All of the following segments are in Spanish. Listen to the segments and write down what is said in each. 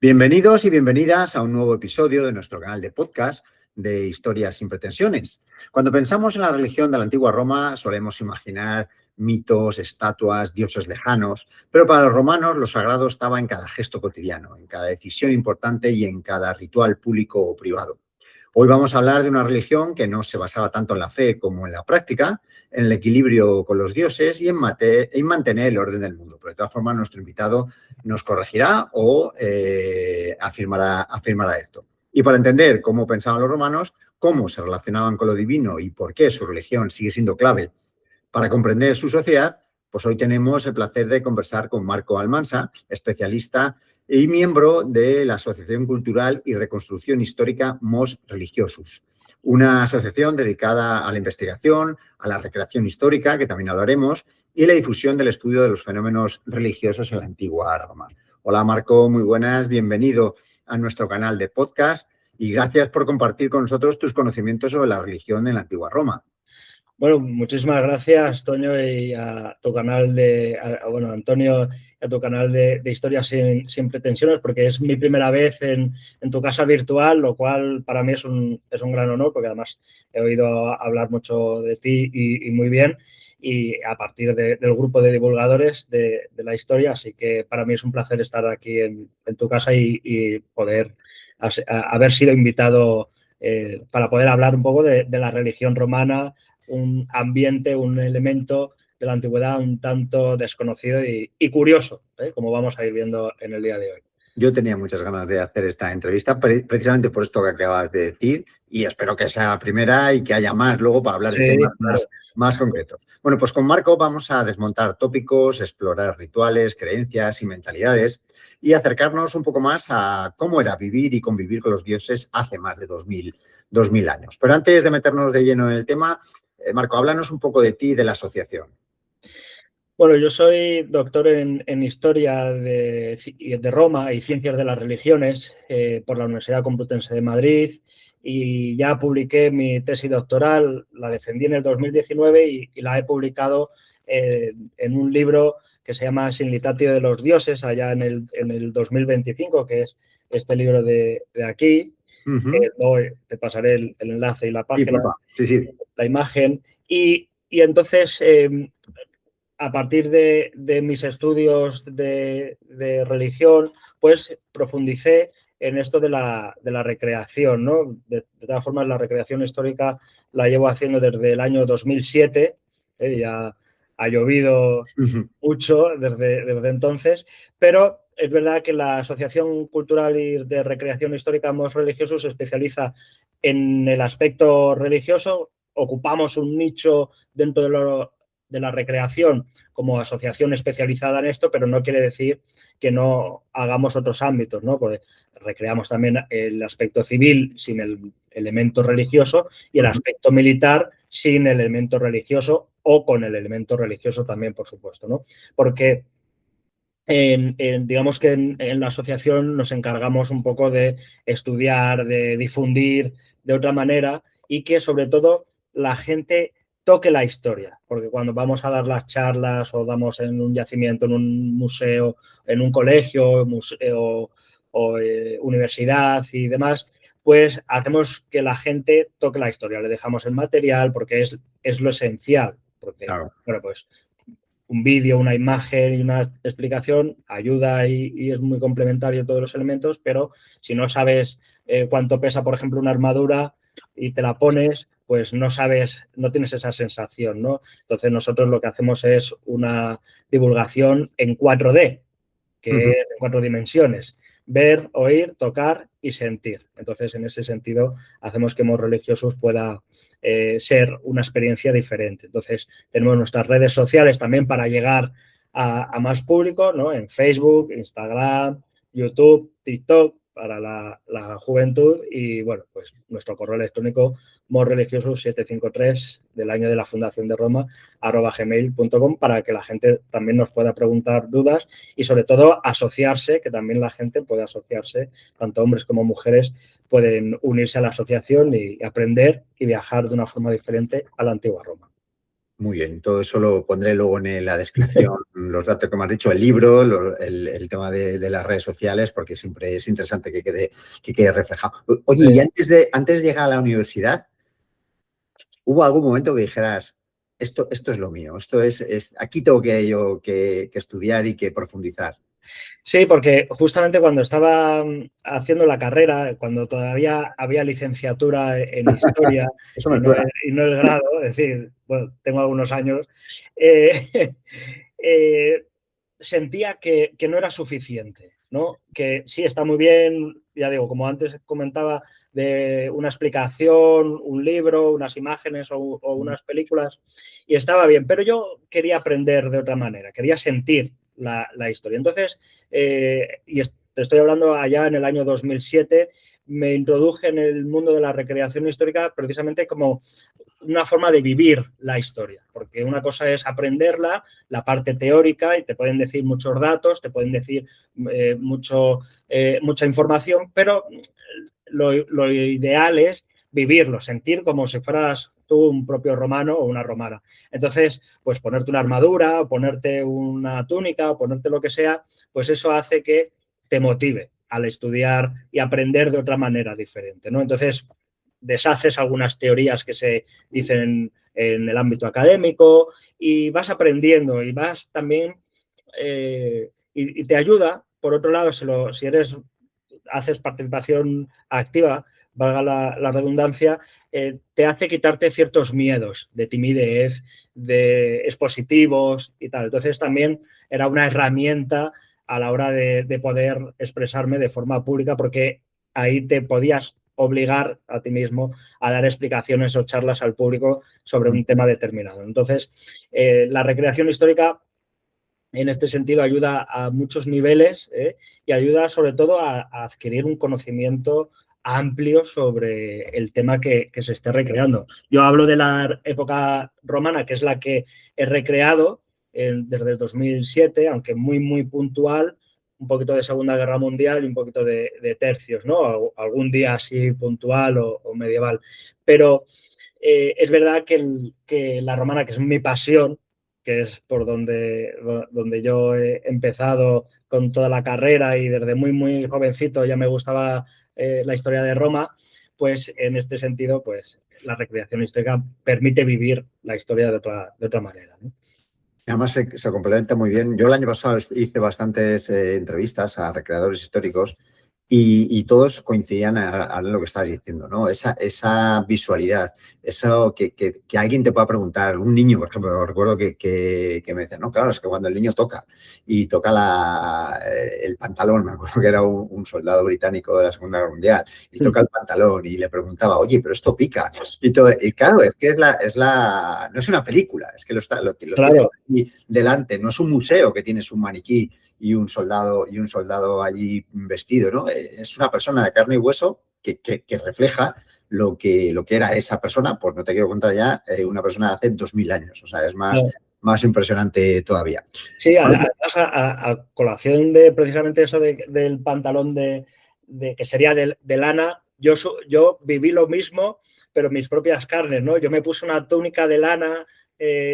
Bienvenidos y bienvenidas a un nuevo episodio de nuestro canal de podcast de Historias sin pretensiones. Cuando pensamos en la religión de la antigua Roma, solemos imaginar mitos, estatuas, dioses lejanos, pero para los romanos lo sagrado estaba en cada gesto cotidiano, en cada decisión importante y en cada ritual público o privado. Hoy vamos a hablar de una religión que no se basaba tanto en la fe como en la práctica, en el equilibrio con los dioses y en mantener el orden del mundo. Pero de todas formas, nuestro invitado nos corregirá o afirmará esto. Y para entender cómo pensaban los romanos, cómo se relacionaban con lo divino y por qué su religión sigue siendo clave para comprender su sociedad, pues hoy tenemos el placer de conversar con Marco Almansa, especialista y miembro de la Asociación Cultural y Reconstrucción Histórica Mos Religiosus, una asociación dedicada a la investigación, a la recreación histórica, que también hablaremos, y la difusión del estudio de los fenómenos religiosos en la antigua Roma. Hola Marco, muy buenas, bienvenido a nuestro canal de podcast y gracias por compartir con nosotros tus conocimientos sobre la religión en la antigua Roma. Bueno, muchísimas gracias, Toño, y a tu canal Antonio, a tu canal de Historias sin pretensiones, porque es mi primera vez en tu casa virtual, lo cual para mí es un gran honor, porque además he oído hablar mucho de ti y muy bien, y a partir del grupo de divulgadores de la historia, así que para mí es un placer estar aquí en tu casa y poder haber sido invitado para poder hablar un poco de la religión romana, un ambiente, un elemento de la antigüedad un tanto desconocido y curioso, como vamos a ir viendo en el día de hoy. Yo tenía muchas ganas de hacer esta entrevista precisamente por esto que acabas de decir y espero que sea la primera y que haya más luego para hablar de temas más concretos. Bueno, pues con Marco vamos a desmontar tópicos, explorar rituales, creencias y mentalidades y acercarnos un poco más a cómo era vivir y convivir con los dioses hace más de 2000 años. Pero antes de meternos de lleno en el tema, Marco, háblanos un poco de ti y de la asociación. Bueno, yo soy doctor en Historia de Roma y Ciencias de las Religiones por la Universidad Complutense de Madrid y ya publiqué mi tesis doctoral, la defendí en el 2019 y la he publicado en un libro que se llama Similitatio de los Dioses, allá en el 2025, que es este libro de aquí. Luego te pasaré el enlace y la página, sí. La imagen. Y entonces, a partir de mis estudios de religión, pues profundicé en esto de la recreación, ¿no? De todas formas, la recreación histórica la llevo haciendo desde el año 2007, ya ha llovido mucho desde entonces, pero es verdad que la Asociación Cultural y de Recreación Histórica Mos Religiosus se especializa en el aspecto religioso, ocupamos un nicho dentro de la recreación como asociación especializada en esto, pero no quiere decir que no hagamos otros ámbitos, ¿no? Porque recreamos también el aspecto civil sin el elemento religioso y el aspecto militar sin el elemento religioso o con el elemento religioso también, por supuesto, ¿no? Porque digamos que en la asociación nos encargamos un poco de estudiar, de difundir de otra manera y que sobre todo la gente toque la historia, porque cuando vamos a dar las charlas o damos en un yacimiento, en un museo, en un colegio, museo o universidad y demás, pues hacemos que la gente toque la historia, le dejamos el material porque es lo esencial, porque, Claro. bueno, pues un vídeo, una imagen y una explicación ayuda y es muy complementario todos los elementos, pero si no sabes cuánto pesa, por ejemplo, una armadura y te la pones, pues no sabes, no tienes esa sensación, ¿no? Entonces nosotros lo que hacemos es una divulgación en 4D, que es en 4 dimensiones. Ver, oír, tocar y sentir. Entonces, en ese sentido, hacemos que Mos Religiosus pueda ser una experiencia diferente. Entonces, tenemos nuestras redes sociales también para llegar a más público, ¿no? En Facebook, Instagram, YouTube, TikTok para la juventud y, bueno, pues nuestro correo electrónico mosreligiosus753 del año de la Fundación de Roma @gmail.com para que la gente también nos pueda preguntar dudas y sobre todo asociarse, que también la gente puede asociarse, tanto hombres como mujeres pueden unirse a la asociación y aprender y viajar de una forma diferente a la antigua Roma. Muy bien, todo eso lo pondré luego en la descripción, los datos que me has dicho, el libro, el tema de las redes sociales, porque siempre es interesante que quede reflejado. Oye, y antes de llegar a la universidad, ¿hubo algún momento que dijeras, esto es lo mío, aquí tengo que estudiar y que profundizar? Sí, porque justamente cuando estaba haciendo la carrera, cuando todavía había licenciatura en historia Eso me suena. y no el grado, es decir, bueno, tengo algunos años, eh, eh, sentía que no era suficiente, ¿no? Que sí, está muy bien, ya digo, como antes comentaba, de una explicación, un libro, unas imágenes o unas películas, y estaba bien, pero yo quería aprender de otra manera, quería sentir la historia. Entonces, te estoy hablando allá en el año 2007, me introduje en el mundo de la recreación histórica precisamente como una forma de vivir la historia, porque una cosa es aprenderla, la parte teórica, y te pueden decir muchos datos, te pueden decir mucha información, pero lo ideal es vivirlo, sentir como si fueras tú un propio romano o una romana. Entonces, pues ponerte una armadura, o ponerte una túnica, o ponerte lo que sea, pues eso hace que te motive al estudiar y aprender de otra manera diferente, ¿no? Entonces, deshaces algunas teorías que se dicen en el ámbito académico y vas aprendiendo y vas también y te ayuda, por otro lado, si haces participación activa, valga la redundancia, te hace quitarte ciertos miedos de timidez, de expositivos y tal. Entonces también era una herramienta a la hora de poder expresarme de forma pública porque ahí te podías obligar a ti mismo a dar explicaciones o charlas al público sobre un tema determinado. Entonces, la recreación histórica en este sentido ayuda a muchos niveles y ayuda sobre todo a adquirir un conocimiento amplio sobre el tema que se esté recreando. Yo hablo de la época romana, que es la que he recreado desde el 2007, aunque muy, muy puntual, un poquito de Segunda Guerra Mundial y un poquito de tercios, ¿no? Algún día así puntual o medieval. Pero es verdad que la romana, que es mi pasión, que es por donde yo he empezado con toda la carrera y desde muy, muy jovencito ya me gustaba la historia de Roma, pues en este sentido, pues la recreación histórica permite vivir la historia de otra manera, ¿no? Además, se complementa muy bien. Yo el año pasado hice bastantes entrevistas a recreadores históricos y todos coincidían a lo que estabas diciendo, ¿no? Esa visualidad, eso que alguien te pueda preguntar, un niño, por ejemplo, recuerdo que me decía, no, claro, es que cuando el niño toca y toca el pantalón, me acuerdo que era un soldado británico de la Segunda Guerra Mundial, y toca el pantalón y le preguntaba, oye, pero esto pica. Y claro, es que no es una película, es que lo tienes Claro. ahí delante, no es un museo que tienes un maniquí y un soldado allí vestido, ¿no? Es una persona de carne y hueso que refleja lo que era esa persona, pues no te quiero contar ya, una persona de hace 2000 años, o sea, es más impresionante todavía. Sí, además a colación de precisamente eso del pantalón que sería de lana, yo viví lo mismo, pero en mis propias carnes, ¿no? Yo me puse una túnica de lana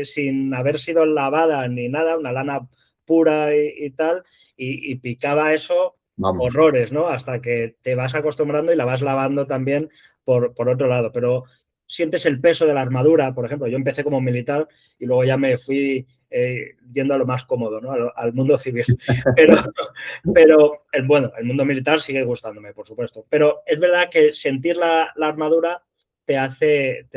sin haber sido lavada ni nada, una lana pura y tal, y picaba eso Vamos. horrores, ¿no? Hasta que te vas acostumbrando y la vas lavando también por otro lado. Pero sientes el peso de la armadura, por ejemplo, yo empecé como militar y luego ya me fui yendo a lo más cómodo, ¿no? Al mundo civil. Pero bueno, el mundo militar sigue gustándome, por supuesto. Pero es verdad que sentir la armadura te hace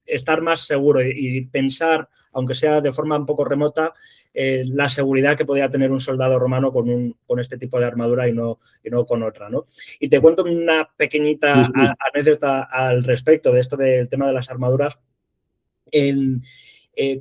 estar más seguro y pensar, aunque sea de forma un poco remota, la seguridad que podía tener un soldado romano con este tipo de armadura y no con otra, ¿no? Y te cuento una pequeñita anécdota al respecto de esto del tema de las armaduras.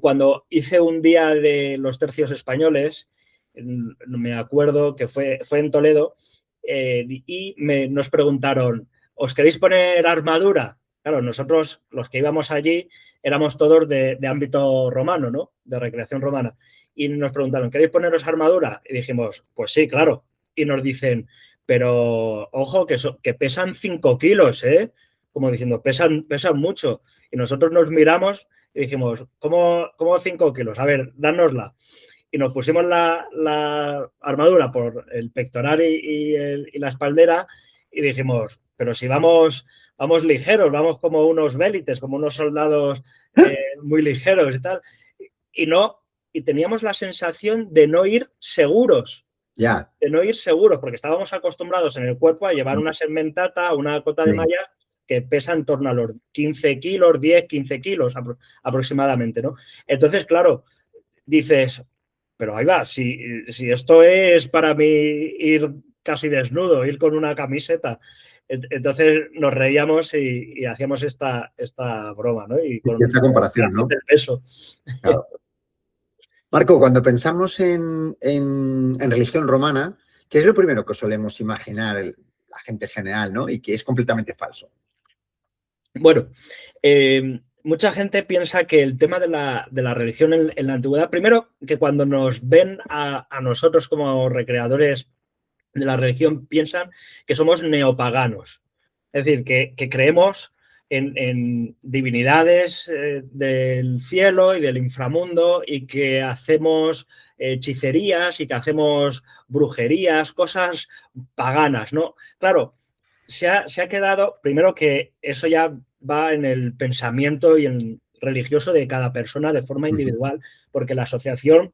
Cuando hice un día de los tercios españoles, me acuerdo que fue en Toledo, y nos preguntaron, ¿os queréis poner armadura? Claro, nosotros, los que íbamos allí, éramos todos de ámbito romano, ¿no? De recreación romana. Y nos preguntaron, ¿queréis poneros armadura? Y dijimos, pues sí, claro. Y nos dicen, pero ojo, que pesan 5 kilos, ¿eh? Como diciendo, pesan mucho. Y nosotros nos miramos y dijimos, ¿cómo 5 kilos? A ver, dánosla. Y nos pusimos la armadura por el pectoral y la espaldera y dijimos, pero si vamos ligeros, vamos como unos vélites, como unos soldados muy ligeros y tal. Y no, y teníamos la sensación de no ir seguros. Ya. De no ir seguros, porque estábamos acostumbrados en el cuerpo a llevar una segmentata, una cota de malla que pesa en torno a los 15 kilos, 10, 15 kilos aproximadamente, ¿no? Entonces, claro, dices, pero ahí va, si esto es para mí ir casi desnudo, ir con una camiseta. Entonces nos reíamos y hacíamos esta broma, ¿no? Y con Esta comparación, ¿no? el peso. Claro. Marco, cuando pensamos en religión romana, ¿qué es lo primero que solemos imaginar la gente general, ¿no? Y que es completamente falso? Bueno, mucha gente piensa que el tema de la religión en la antigüedad, primero que cuando nos ven a nosotros como recreadores de la religión, piensan que somos neopaganos. Es decir, que creemos en divinidades del cielo y del inframundo y que hacemos hechicerías y que hacemos brujerías, cosas paganas, ¿no? Claro, se ha quedado, primero que eso ya va en el pensamiento y en religioso de cada persona de forma individual, porque la asociación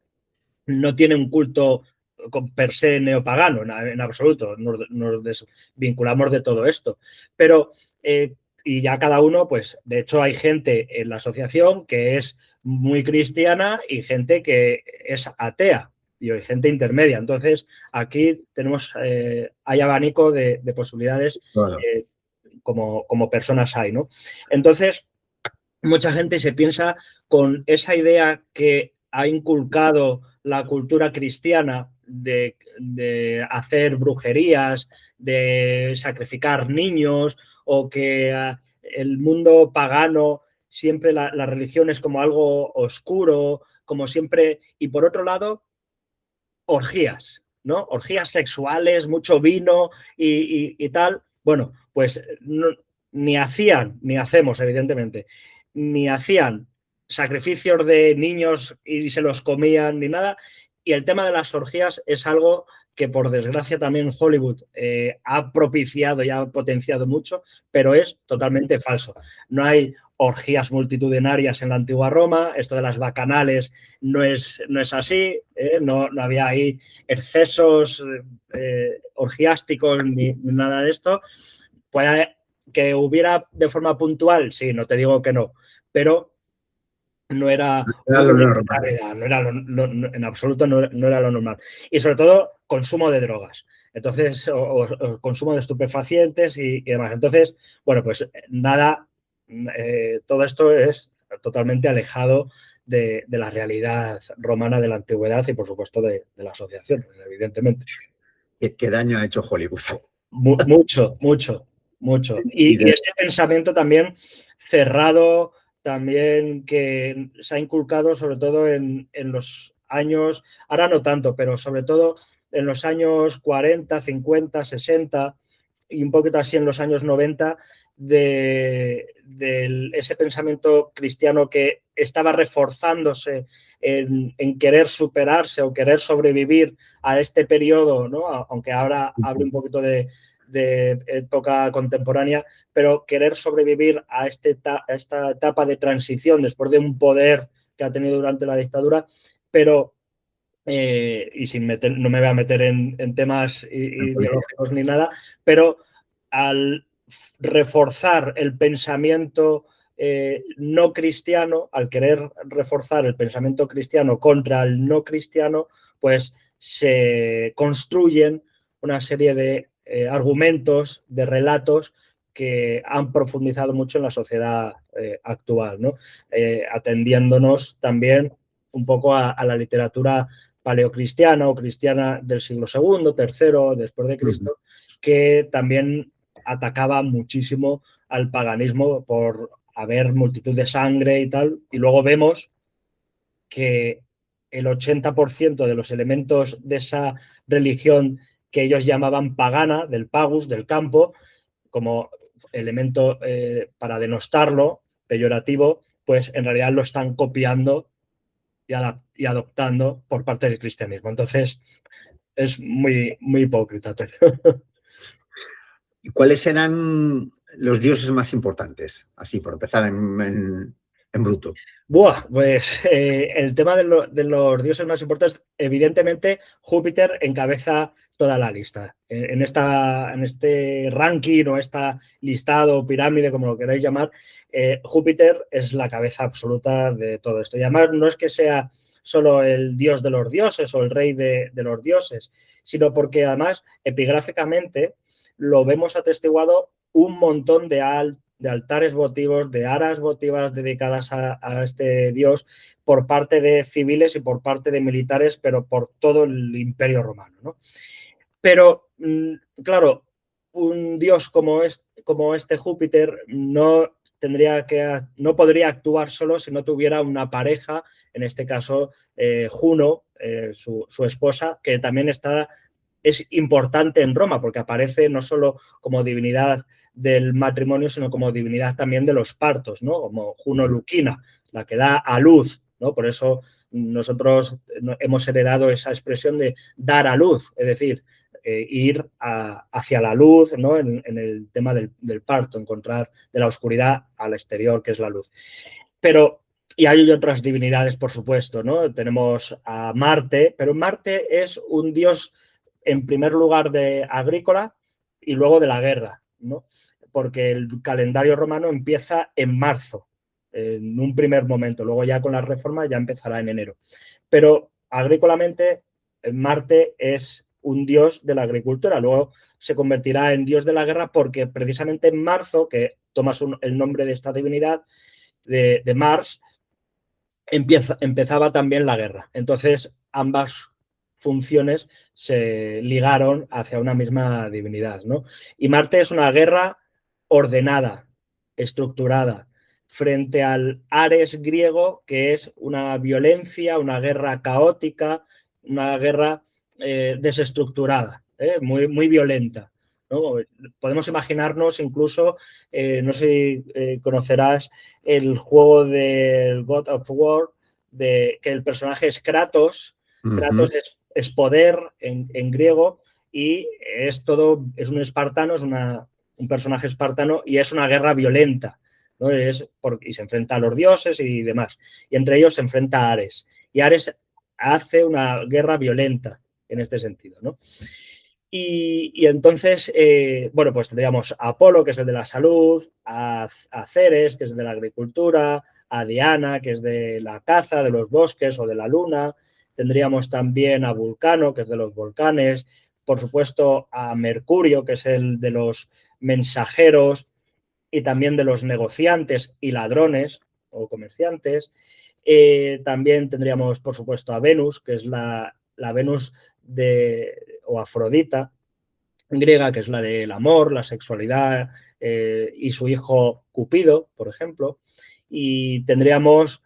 no tiene un culto per se neopagano en absoluto, nos desvinculamos de todo esto. Pero, y ya cada uno, pues, de hecho hay gente en la asociación que es muy cristiana y gente que es atea y hay gente intermedia. Entonces, aquí tenemos, hay abanico de posibilidades Claro. como personas hay, ¿no? Entonces, mucha gente se piensa con esa idea que ha inculcado la cultura cristiana de hacer brujerías, de sacrificar niños o que el mundo pagano siempre la religión es como algo oscuro, como siempre. Y por otro lado, orgías, ¿no? Orgías sexuales, mucho vino y tal. Bueno, pues no, ni hacían, ni hacemos, evidentemente, ni hacían sacrificios de niños y se los comían ni nada. Y el tema de las orgías es algo que por desgracia también Hollywood ha propiciado y ha potenciado mucho, pero es totalmente falso. No hay orgías multitudinarias en la antigua Roma, esto de las bacanales no es así, no había ahí excesos orgiásticos ni nada de esto. Puede que hubiera de forma puntual, sí, no te digo que no, pero no era Era lo normal. en absoluto no era lo normal. Y sobre todo, consumo de drogas. Entonces, o consumo de estupefacientes y demás. Entonces, bueno, pues nada, todo esto es totalmente alejado de la realidad romana de la antigüedad y, por supuesto, de la asociación, evidentemente. ¿Qué daño ha hecho Hollywood? Mucho, mucho, mucho. Y ese pensamiento también cerrado, también que se ha inculcado sobre todo en los años, ahora no tanto, pero sobre todo en los años 40, 50, 60 y un poquito así en los años 90, de ese pensamiento cristiano que estaba reforzándose en querer superarse o querer sobrevivir a este periodo, ¿no? Aunque ahora hable un poquito de época contemporánea, pero querer sobrevivir a esta etapa de transición después de un poder que ha tenido durante la dictadura, pero y sin no me voy a meter en temas ideológicos ni nada, pero al reforzar el pensamiento no cristiano, al querer reforzar el pensamiento cristiano contra el no cristiano, pues se construyen una serie de argumentos, de relatos que han profundizado mucho en la sociedad actual, ¿no? Atendiéndonos también un poco a la literatura paleocristiana o cristiana del siglo II, III, después de Cristo, que también atacaba muchísimo al paganismo por haber multitud de sangre y tal. Y luego vemos que el 80% de los elementos de esa religión que ellos llamaban pagana, del pagus, del campo, como elemento para denostarlo, peyorativo, pues en realidad lo están copiando y adoptando por parte del cristianismo. Entonces, es muy, muy hipócrita todo. ¿Y cuáles eran los dioses más importantes? Así, por empezar en bruto. Buah, pues el tema de los dioses más importantes, evidentemente Júpiter encabeza toda la lista. En este ranking o esta listado o pirámide, como lo queráis llamar, Júpiter es la cabeza absoluta de todo esto. Y además no es que sea solo el dios de los dioses o el rey de los dioses, sino porque además epigráficamente lo vemos atestiguado un montón de altares votivos, de aras votivas dedicadas a este dios por parte de civiles y por parte de militares, pero por todo el Imperio Romano, ¿no? Pero, claro, un dios como este Júpiter no podría actuar solo si no tuviera una pareja, en este caso Juno, su esposa, que también es importante en Roma porque aparece no solo como divinidad del matrimonio, sino como divinidad también de los partos, ¿no? Como Juno Luquina, la que da a luz, ¿no? Por eso nosotros hemos heredado esa expresión de dar a luz, es decir, ir hacia la luz, ¿no? En el tema del parto, encontrar de la oscuridad al exterior, que es la luz. Pero, y hay otras divinidades, por supuesto, ¿no? Tenemos a Marte, pero Marte es un dios, en primer lugar, de agrícola y luego de la guerra, ¿no? Porque el calendario romano empieza en marzo, en un primer momento. Luego ya con las reformas ya empezará en enero. Pero agrícolamente, Marte es un dios de la agricultura. Luego se convertirá en dios de la guerra porque precisamente en marzo, que tomas el nombre de esta divinidad, de Mars, empezaba también la guerra. Entonces, ambas funciones se ligaron hacia una misma divinidad, ¿no? Y Marte es una guerra ordenada, estructurada, frente al Ares griego, que es una violencia, una guerra caótica, una guerra desestructurada, muy, muy violenta, ¿no? Podemos imaginarnos incluso, no sé si conocerás el juego del God of War, que el personaje es Kratos. Kratos es poder en griego y es un espartano, un personaje espartano y es una guerra violenta, ¿no? Y se enfrenta a los dioses y demás. Y entre ellos se enfrenta a Ares. Y Ares hace una guerra violenta en este sentido, ¿no? Y entonces, bueno, pues tendríamos a Apolo, que es el de la salud, a Ceres, que es el de la agricultura, a Diana, que es de la caza, de los bosques o de la luna. Tendríamos también a Vulcano, que es de los volcanes. Por supuesto, a Mercurio, que es el de los mensajeros y también de los negociantes y ladrones o comerciantes. También tendríamos, por supuesto, a Venus, que es la Venus o Afrodita griega, que es la del amor, la sexualidad y su hijo Cupido, por ejemplo. Y tendríamos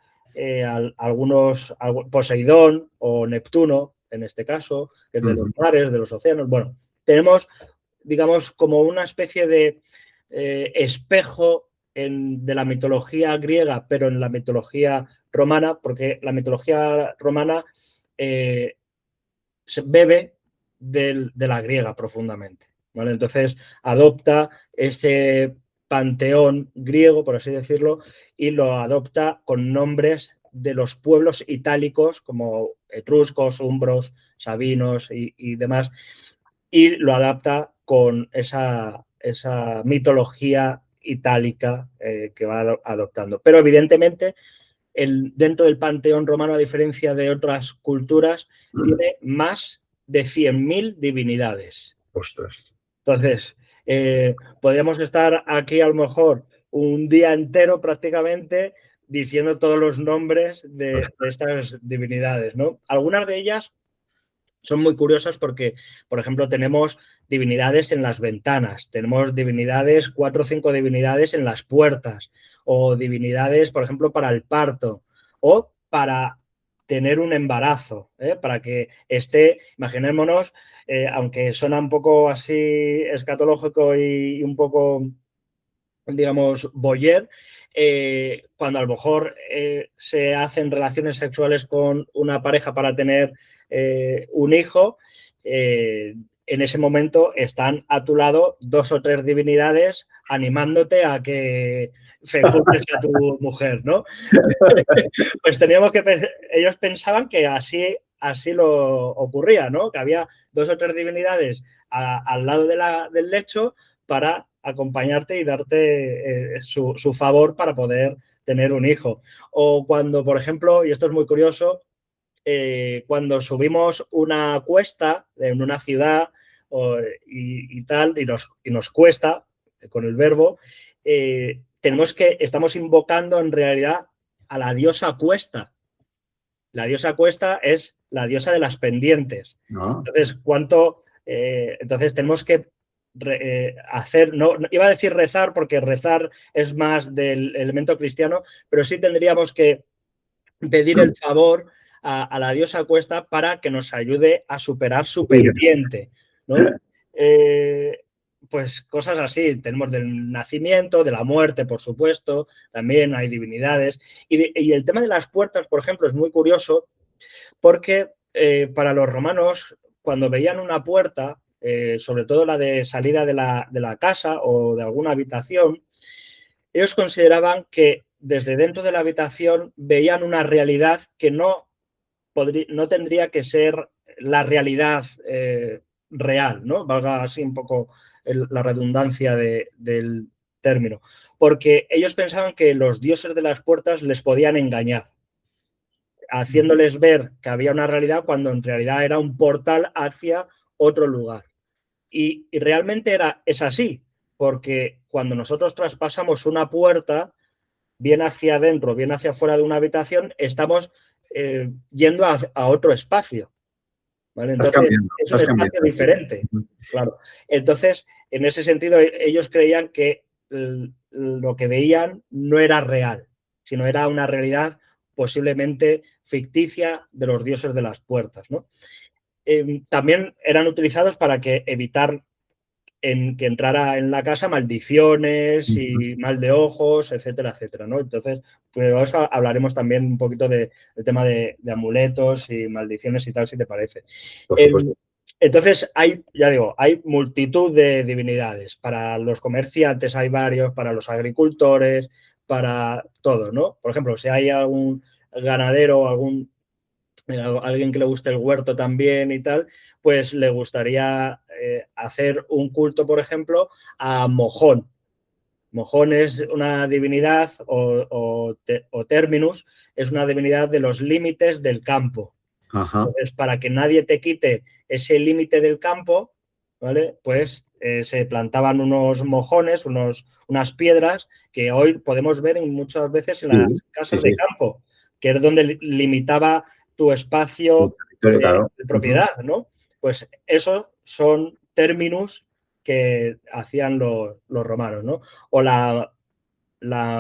Poseidón o Neptuno, en este caso, que es de los mares, de los océanos. Bueno, tenemos, digamos, como una especie de espejo de la mitología griega, pero en la mitología romana, porque la mitología romana se bebe de la griega profundamente, ¿vale? Entonces adopta ese panteón griego, por así decirlo, y lo adopta con nombres de los pueblos itálicos como etruscos, umbros, sabinos y demás, y lo adapta con esa mitología itálica que va adoptando. Pero evidentemente dentro del panteón romano, a diferencia de otras culturas, tiene más de 100.000 divinidades. Ostras. Entonces, podríamos estar aquí a lo mejor un día entero prácticamente diciendo todos los nombres de estas divinidades, ¿no? Algunas de ellas son muy curiosas porque, por ejemplo, tenemos divinidades en las ventanas, tenemos divinidades, 4 o 5 divinidades en las puertas, o divinidades, por ejemplo, para el parto, o para tener un embarazo, para que esté, imaginémonos, aunque suena un poco así escatológico y un poco digamos, voyeur, cuando a lo mejor se hacen relaciones sexuales con una pareja para tener un hijo, en ese momento están a tu lado 2 o 3 divinidades animándote a que fecundes a tu mujer, ¿no? Pues teníamos que, ellos pensaban que así lo ocurría, ¿no? Que había 2 o 3 divinidades al lado del lecho para acompañarte y darte su favor para poder tener un hijo. O cuando, por ejemplo, y esto es muy curioso, cuando subimos una cuesta en una ciudad y tal, y nos cuesta, con el verbo, estamos invocando en realidad a la diosa cuesta. La diosa cuesta es la diosa de las pendientes. ¿no? Entonces, entonces tenemos que hacer, no iba a decir rezar, porque rezar es más del elemento cristiano, pero sí tendríamos que pedir el favor a la diosa cuesta para que nos ayude a superar su pendiente, ¿no? Pues cosas así, tenemos del nacimiento, de la muerte, por supuesto, también hay divinidades. Y el tema de las puertas, por ejemplo, es muy curioso porque para los romanos, cuando veían una puerta, sobre todo la de salida de la casa o de alguna habitación, ellos consideraban que desde dentro de la habitación veían una realidad que no tendría que ser la realidad real, ¿no? Valga así un poco la redundancia del término. Porque ellos pensaban que los dioses de las puertas les podían engañar, haciéndoles ver que había una realidad cuando en realidad era un portal hacia otro lugar. Y realmente es así, porque cuando nosotros traspasamos una puerta, bien hacia adentro, bien hacia afuera de una habitación, estamos yendo a otro espacio. ¿Vale? Entonces, es un espacio diferente. Claro. Entonces, en ese sentido, ellos creían que lo que veían no era real, sino era una realidad posiblemente ficticia de los dioses de las puertas, ¿no? También eran utilizados para evitar que entrara en la casa maldiciones y mal de ojos, etcétera, etcétera, ¿no? Entonces, pues eso hablaremos también un poquito del tema de amuletos y maldiciones y tal, si te parece. Entonces, ya digo, hay multitud de divinidades. Para los comerciantes hay varios, para los agricultores, para todo, ¿no? Por ejemplo, si hay algún ganadero o alguien que le guste el huerto también y tal, pues le gustaría hacer un culto, por ejemplo, a Mojón. Mojón es una divinidad o Terminus, es una divinidad de los límites del campo. Ajá. Entonces, para que nadie te quite ese límite del campo, ¿vale? Pues se plantaban unos mojones, unas piedras que hoy podemos ver muchas veces en las casas de campo, que es donde limitaba tu espacio de propiedad, ¿no? Pues esos son términos que hacían los romanos, ¿no? O la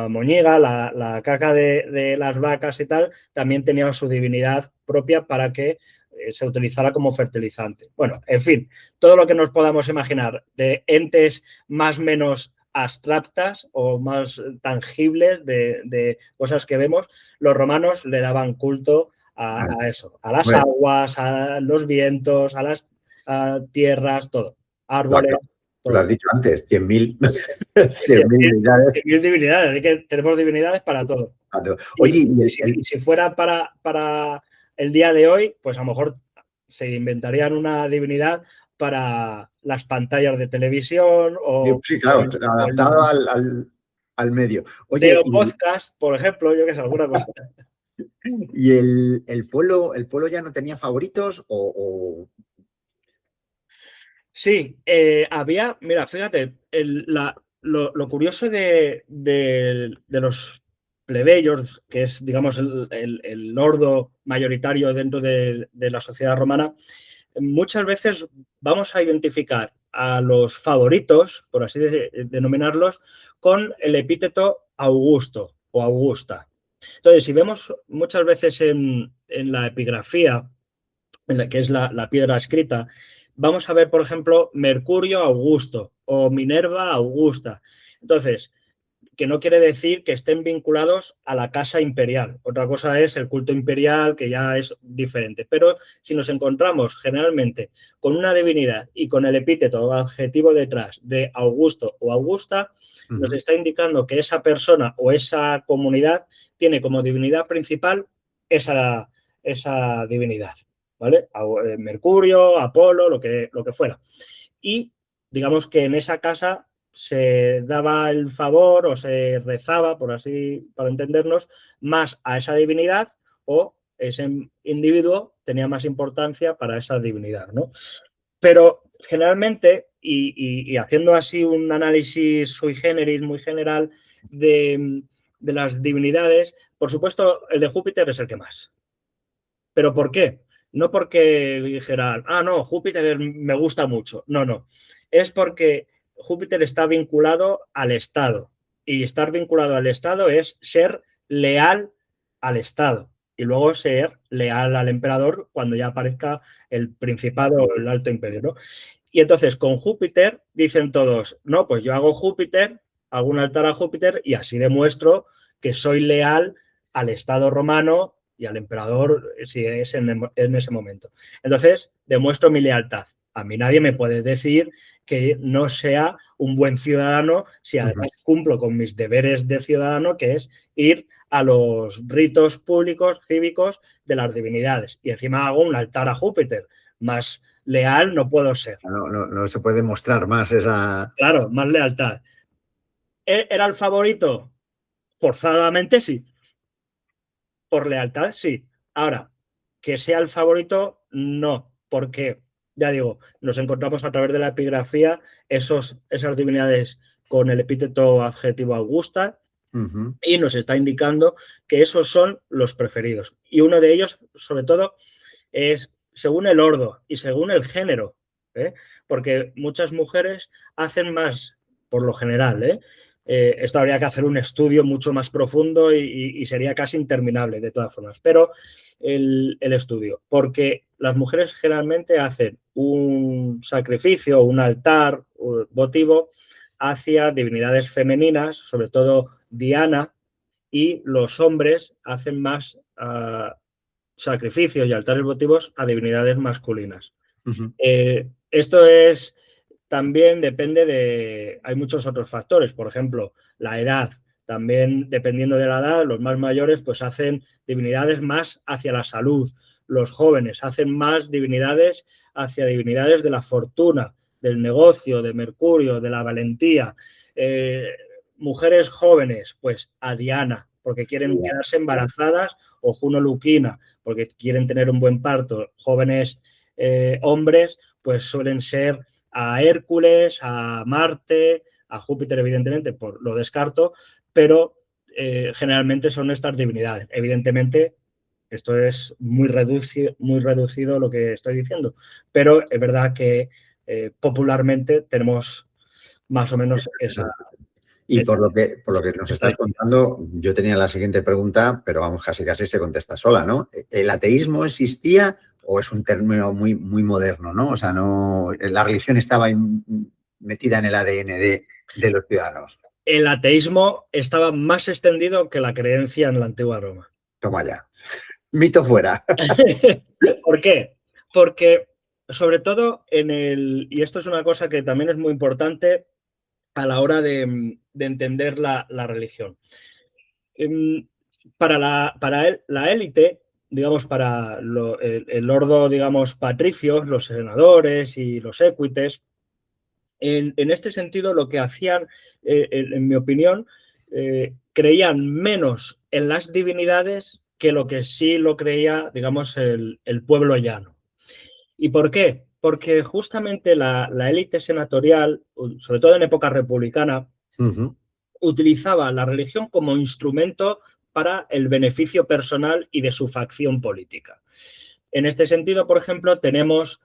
moñiga, la caca de las vacas y tal, también tenía su divinidad propia para que se utilizara como fertilizante. Bueno, en fin, todo lo que nos podamos imaginar de entes más o menos abstractas o más tangibles de cosas que vemos, los romanos le daban culto a eso, a las aguas, a los vientos, a las tierras, todo, árboles. Lo has dicho antes, 100.000 divinidades. 100.000 divinidades, así que tenemos divinidades para todo. Oye, y si fuera para el día de hoy, pues a lo mejor se inventarían una divinidad para las pantallas de televisión o... Sí, claro, adaptado al medio. Oye, podcast, por ejemplo, yo que sé, alguna cosa. ¿Y el pueblo ya no tenía favoritos o...? Sí, había, mira, fíjate, lo curioso de los plebeyos, que es, digamos, el nordo mayoritario dentro de la sociedad romana, muchas veces vamos a identificar a los favoritos, por así denominarlos, con el epíteto Augusto o Augusta. Entonces, si vemos muchas veces en la epigrafía, que es la piedra escrita, vamos a ver, por ejemplo, Mercurio Augusto o Minerva Augusta. Entonces, que no quiere decir que estén vinculados a la casa imperial. Otra cosa es el culto imperial, que ya es diferente. Pero si nos encontramos generalmente con una divinidad y con el epíteto o adjetivo detrás de Augusto o Augusta, nos está indicando que esa persona o esa comunidad tiene como divinidad principal esa divinidad, ¿vale? Mercurio, Apolo, lo que fuera. Y digamos que en esa casa se daba el favor o se rezaba, por así, para entendernos, más a esa divinidad, o ese individuo tenía más importancia para esa divinidad, ¿no? Pero generalmente, y haciendo así un análisis sui generis muy general de las divinidades, por supuesto, el de Júpiter es el que más. ¿Pero por qué? No porque dijeran, no, Júpiter me gusta mucho. No, no. Es porque Júpiter está vinculado al Estado. Y estar vinculado al Estado es ser leal al Estado. Y luego ser leal al emperador cuando ya aparezca el Principado o el Alto Imperio, ¿no? Y entonces con Júpiter dicen todos, no, pues yo hago Júpiter, hago un altar a Júpiter y así demuestro que soy leal al Estado romano y al emperador si es en ese momento. Entonces, demuestro mi lealtad. A mí nadie me puede decir que no sea un buen ciudadano si además cumplo con mis deberes de ciudadano, que es ir a los ritos públicos, cívicos de las divinidades. Y encima hago un altar a Júpiter. Más leal no puedo ser. No se puede mostrar más esa... Claro, más lealtad. ¿Era el favorito? Forzadamente sí. Por lealtad, sí. Ahora, que sea el favorito, no. Porque, ya digo, nos encontramos a través de la epigrafía esas divinidades con el epíteto adjetivo Augusta y nos está indicando que esos son los preferidos. Y uno de ellos, sobre todo, es según el ordo y según el género. Porque muchas mujeres hacen más, por lo general, esto habría que hacer un estudio mucho más profundo y sería casi interminable de todas formas, pero el estudio, porque las mujeres generalmente hacen un sacrificio, un altar votivo hacia divinidades femeninas, sobre todo Diana, y los hombres hacen más sacrificios y altares votivos a divinidades masculinas. Esto es también depende de... Hay muchos otros factores, por ejemplo, la edad. También, dependiendo de la edad, los más mayores pues hacen divinidades más hacia la salud. Los jóvenes hacen más divinidades hacia divinidades de la fortuna, del negocio, de Mercurio, de la valentía. Mujeres jóvenes, pues a Diana, porque quieren quedarse embarazadas, o Juno Luquina, porque quieren tener un buen parto. Jóvenes hombres, pues suelen ser a Hércules, a Marte, a Júpiter, evidentemente, lo descarto, pero generalmente son estas divinidades. Evidentemente, esto es muy reducido lo que estoy diciendo, pero es verdad que popularmente tenemos más o menos esa... Y por lo que nos estás contando, yo tenía la siguiente pregunta, pero vamos, casi se contesta sola, ¿no? ¿El ateísmo existía o es un término muy, muy moderno, ¿no? O sea, no, la religión estaba metida en el ADN de los ciudadanos. El ateísmo estaba más extendido que la creencia en la antigua Roma. Toma ya. Mito fuera. ¿Por qué? Porque, sobre todo, y esto es una cosa que también es muy importante a la hora de entender la religión. Para la élite, digamos, para el ordo, digamos, patricios, los senadores y los equites, en este sentido lo que hacían, en mi opinión, creían menos en las divinidades que lo que sí lo creía, digamos, el pueblo llano. ¿Y por qué? Porque justamente la élite senatorial, sobre todo en época republicana, utilizaba la religión como instrumento para el beneficio personal y de su facción política. En este sentido, por ejemplo, tenemos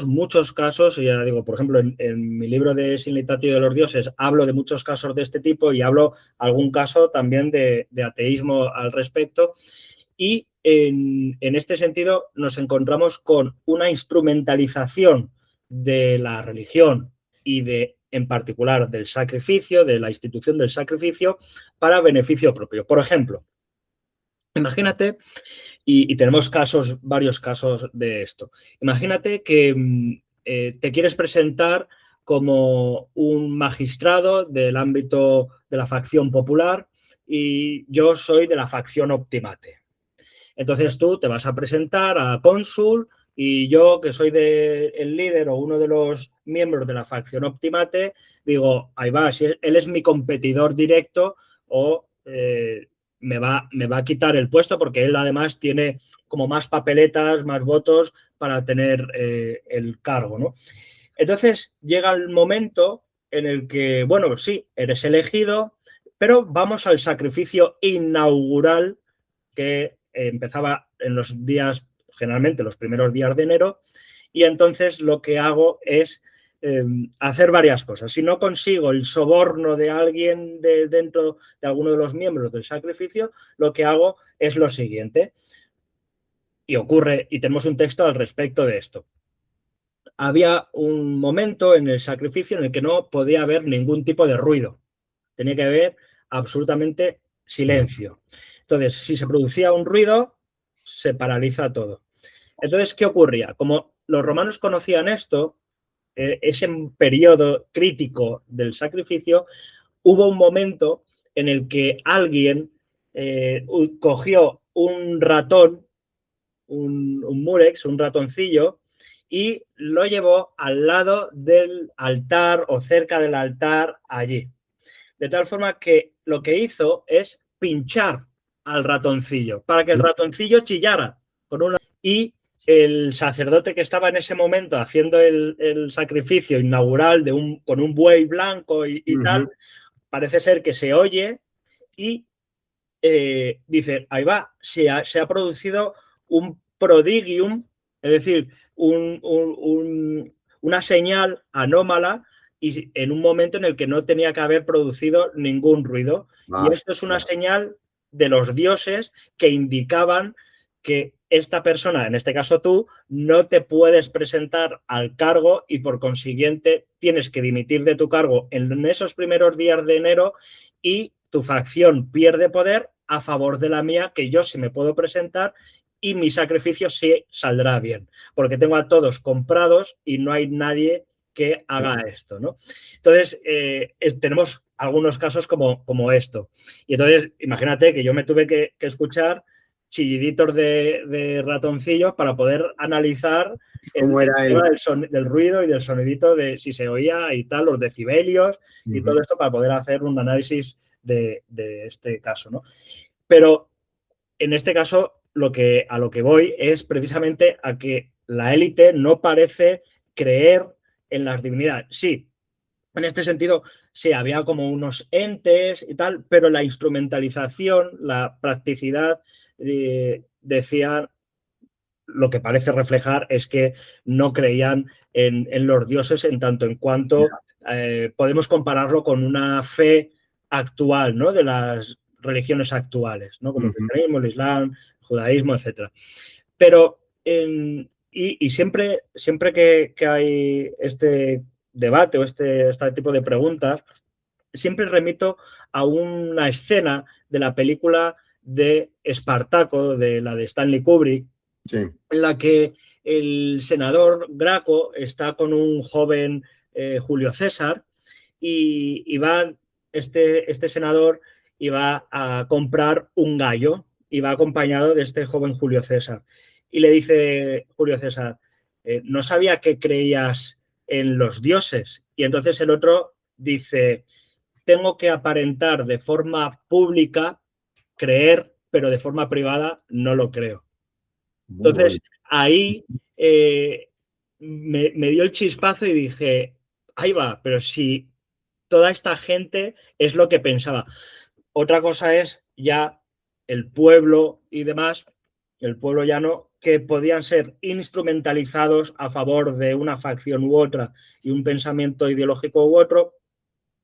muchos casos, y ya digo, por ejemplo, en mi libro de Sinlitatio de los Dioses hablo de muchos casos de este tipo y hablo algún caso también de ateísmo al respecto. Y en este sentido nos encontramos con una instrumentalización de la religión y de en particular del sacrificio, de la institución del sacrificio, para beneficio propio. Por ejemplo, imagínate, y tenemos varios casos de esto. Imagínate que te quieres presentar como un magistrado del ámbito de la facción popular y yo soy de la facción Optimate. Entonces tú te vas a presentar a cónsul y yo, que soy el líder o uno de los miembros de la facción Optimate, digo, ahí va, si él es mi competidor directo o me va a quitar el puesto porque él además tiene como más papeletas, más votos para tener el cargo, ¿no? Entonces llega el momento en el que, bueno, sí, eres elegido, pero vamos al sacrificio inaugural que empezaba en los días, generalmente los primeros días de enero, y entonces lo que hago es hacer varias cosas. Si no consigo el soborno de alguien dentro de alguno de los miembros del sacrificio, lo que hago es lo siguiente. Y ocurre, y tenemos un texto al respecto de esto. Había un momento en el sacrificio en el que no podía haber ningún tipo de ruido. Tenía que haber absolutamente silencio. Entonces, si se producía un ruido, se paraliza todo. Entonces, ¿qué ocurría? Como los romanos conocían esto, ese periodo crítico del sacrificio, hubo un momento en el que alguien cogió un ratón, un murex, un ratoncillo, y lo llevó al lado del altar o cerca del altar allí. De tal forma que lo que hizo es pinchar al ratoncillo para que el ratoncillo chillara y el sacerdote que estaba en ese momento haciendo el sacrificio inaugural con un buey blanco y tal, parece ser que se oye y dice, ahí va, se ha producido un prodigium, es decir, una señal anómala y en un momento en el que no tenía que haber producido ningún ruido. Y esto es una señal de los dioses que indicaban que esta persona, en este caso tú, no te puedes presentar al cargo y por consiguiente tienes que dimitir de tu cargo en esos primeros días de enero y tu facción pierde poder a favor de la mía, que yo sí me puedo presentar y mi sacrificio sí saldrá bien, porque tengo a todos comprados y no hay nadie que haga esto, ¿no? Entonces, tenemos algunos casos como esto. Y entonces, imagínate que yo me tuve que escuchar chilliditos de ratoncillos para poder analizar ¿Cómo era del ruido y del sonidito de si se oía y tal, los decibelios y todo esto para poder hacer un análisis de este caso, ¿no? Pero en este caso a lo que voy es precisamente a que la élite no parece creer en las divinidades. Sí, en este sentido, sí, había como unos entes y tal, pero la instrumentalización, la practicidad, decía, lo que parece reflejar es que no creían en los dioses en tanto en cuanto podemos compararlo con una fe actual, ¿no? De las religiones actuales, ¿no? Como el cristianismo, el islam, el judaísmo, etc. Pero, siempre que hay este debate o este tipo de preguntas, siempre remito a una escena de la película de Espartaco, de la de Stanley Kubrick, en la que el senador Graco está con un joven Julio César y va este senador y va a comprar un gallo y va acompañado de este joven Julio César. Y le dice Julio César, no sabía que creías en los dioses. Y entonces el otro dice, tengo que aparentar de forma pública creer, pero de forma privada no lo creo. Entonces, ahí me dio el chispazo y dije, ahí va, pero si toda esta gente es lo que pensaba. Otra cosa es ya el pueblo y demás, el pueblo llano, que podían ser instrumentalizados a favor de una facción u otra y un pensamiento ideológico u otro,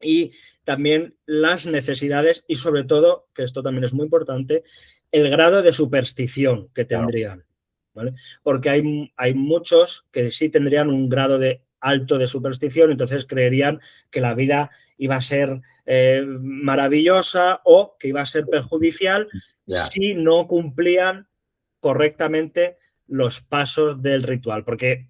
y también las necesidades y sobre todo, que esto también es muy importante, el grado de superstición que tendrían. ¿Vale? Porque hay muchos que sí tendrían un grado de alto de superstición, entonces creerían que la vida iba a ser maravillosa o que iba a ser perjudicial si no cumplían correctamente los pasos del ritual, porque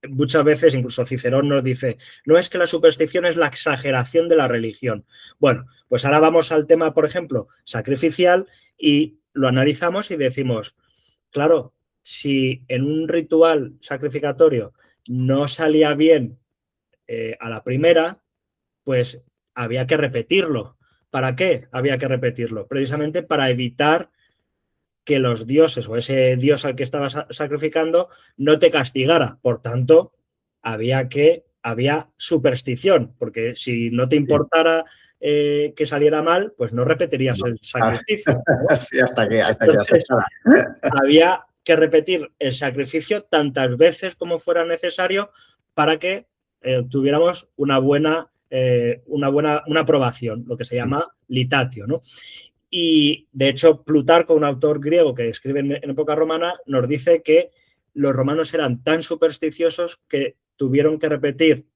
muchas veces incluso Cicerón nos dice, no es que la superstición es la exageración de la religión. Bueno, pues ahora vamos al tema, por ejemplo, sacrificial y lo analizamos y decimos, claro, si en un ritual sacrificatorio no salía bien a la primera, pues había que repetirlo. ¿Para qué había que repetirlo? Precisamente para evitar que los dioses o ese dios al que estabas sacrificando no te castigara. Por tanto, había superstición, porque si no te importara que saliera mal, pues no repetirías el sacrificio, ¿no? Sí, hasta que Entonces, había que repetir el sacrificio tantas veces como fuera necesario para que tuviéramos una aprobación, lo que se llama litatio, ¿no? Y, de hecho, Plutarco, un autor griego que escribe en época romana, nos dice que los romanos eran tan supersticiosos que tuvieron que repetir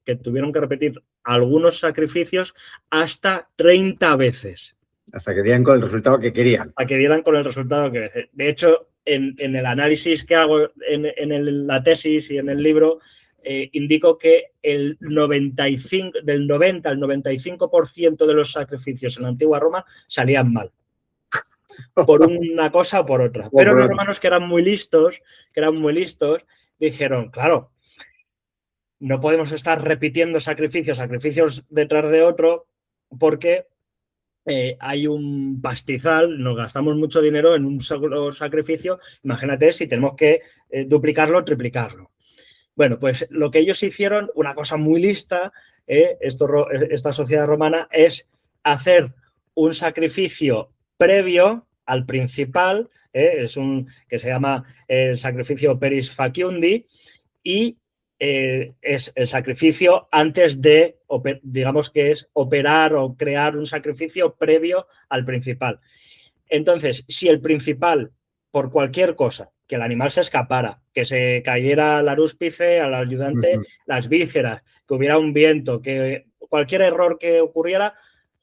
algunos sacrificios hasta 30 veces. Hasta que dieran con el resultado que querían. Hasta que dieran con el resultado que querían. De hecho, en el análisis que hago en la tesis y en el libro, indico que del 90 al 95% de los sacrificios en la antigua Roma salían mal. Por una cosa o por otra. Pero los romanos, que eran muy listos, dijeron, claro, no podemos estar repitiendo sacrificios detrás de otro, porque hay un pastizal, nos gastamos mucho dinero en un solo sacrificio. Imagínate si tenemos que duplicarlo o triplicarlo. Bueno, pues lo que ellos hicieron, una cosa muy lista, esta sociedad romana, es hacer un sacrificio previo al principal, es que se llama el sacrificio peris faciundi, y es el sacrificio antes de, digamos que es operar o crear un sacrificio previo al principal. Entonces, si el principal, por cualquier cosa, que el animal se escapara, que se cayera al arúspice, al ayudante, las vísceras, que hubiera un viento, que cualquier error que ocurriera,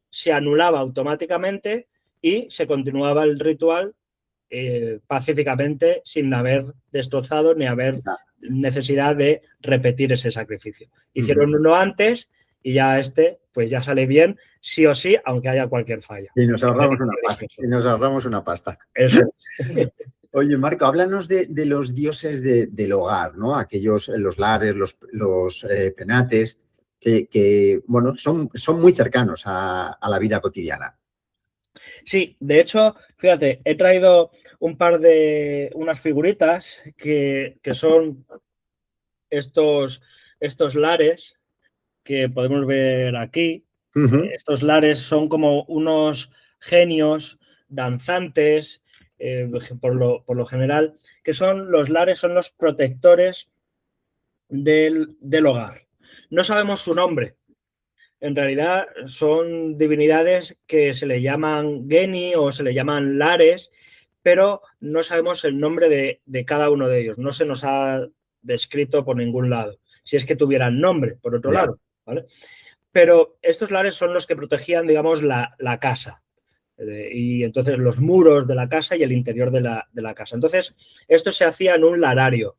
se anulaba automáticamente y se continuaba el ritual pacíficamente, sin haber destrozado ni haber necesidad de repetir ese sacrificio. Hicieron uno antes y ya pues ya sale bien, sí o sí, aunque haya cualquier falla. Y nos ahorramos una pasta. Eso. Oye, Marco, háblanos de los dioses del hogar, ¿no? Aquellos, los lares, los penates, que bueno, son muy cercanos a la vida cotidiana. Sí, de hecho, fíjate, he traído unas figuritas que son estos lares que podemos ver aquí. Estos lares son como unos genios danzantes, por lo general, que son los lares, son los protectores del hogar. No sabemos su nombre. En realidad son divinidades que se le llaman geni o se le llaman lares, pero no sabemos el nombre de cada uno de ellos. No se nos ha descrito por ningún lado. Si es que tuvieran nombre, por otro lado, ¿vale? Pero estos lares son los que protegían, digamos, la casa. Y entonces los muros de la casa y el interior de la casa. Entonces, esto se hacía en un larario,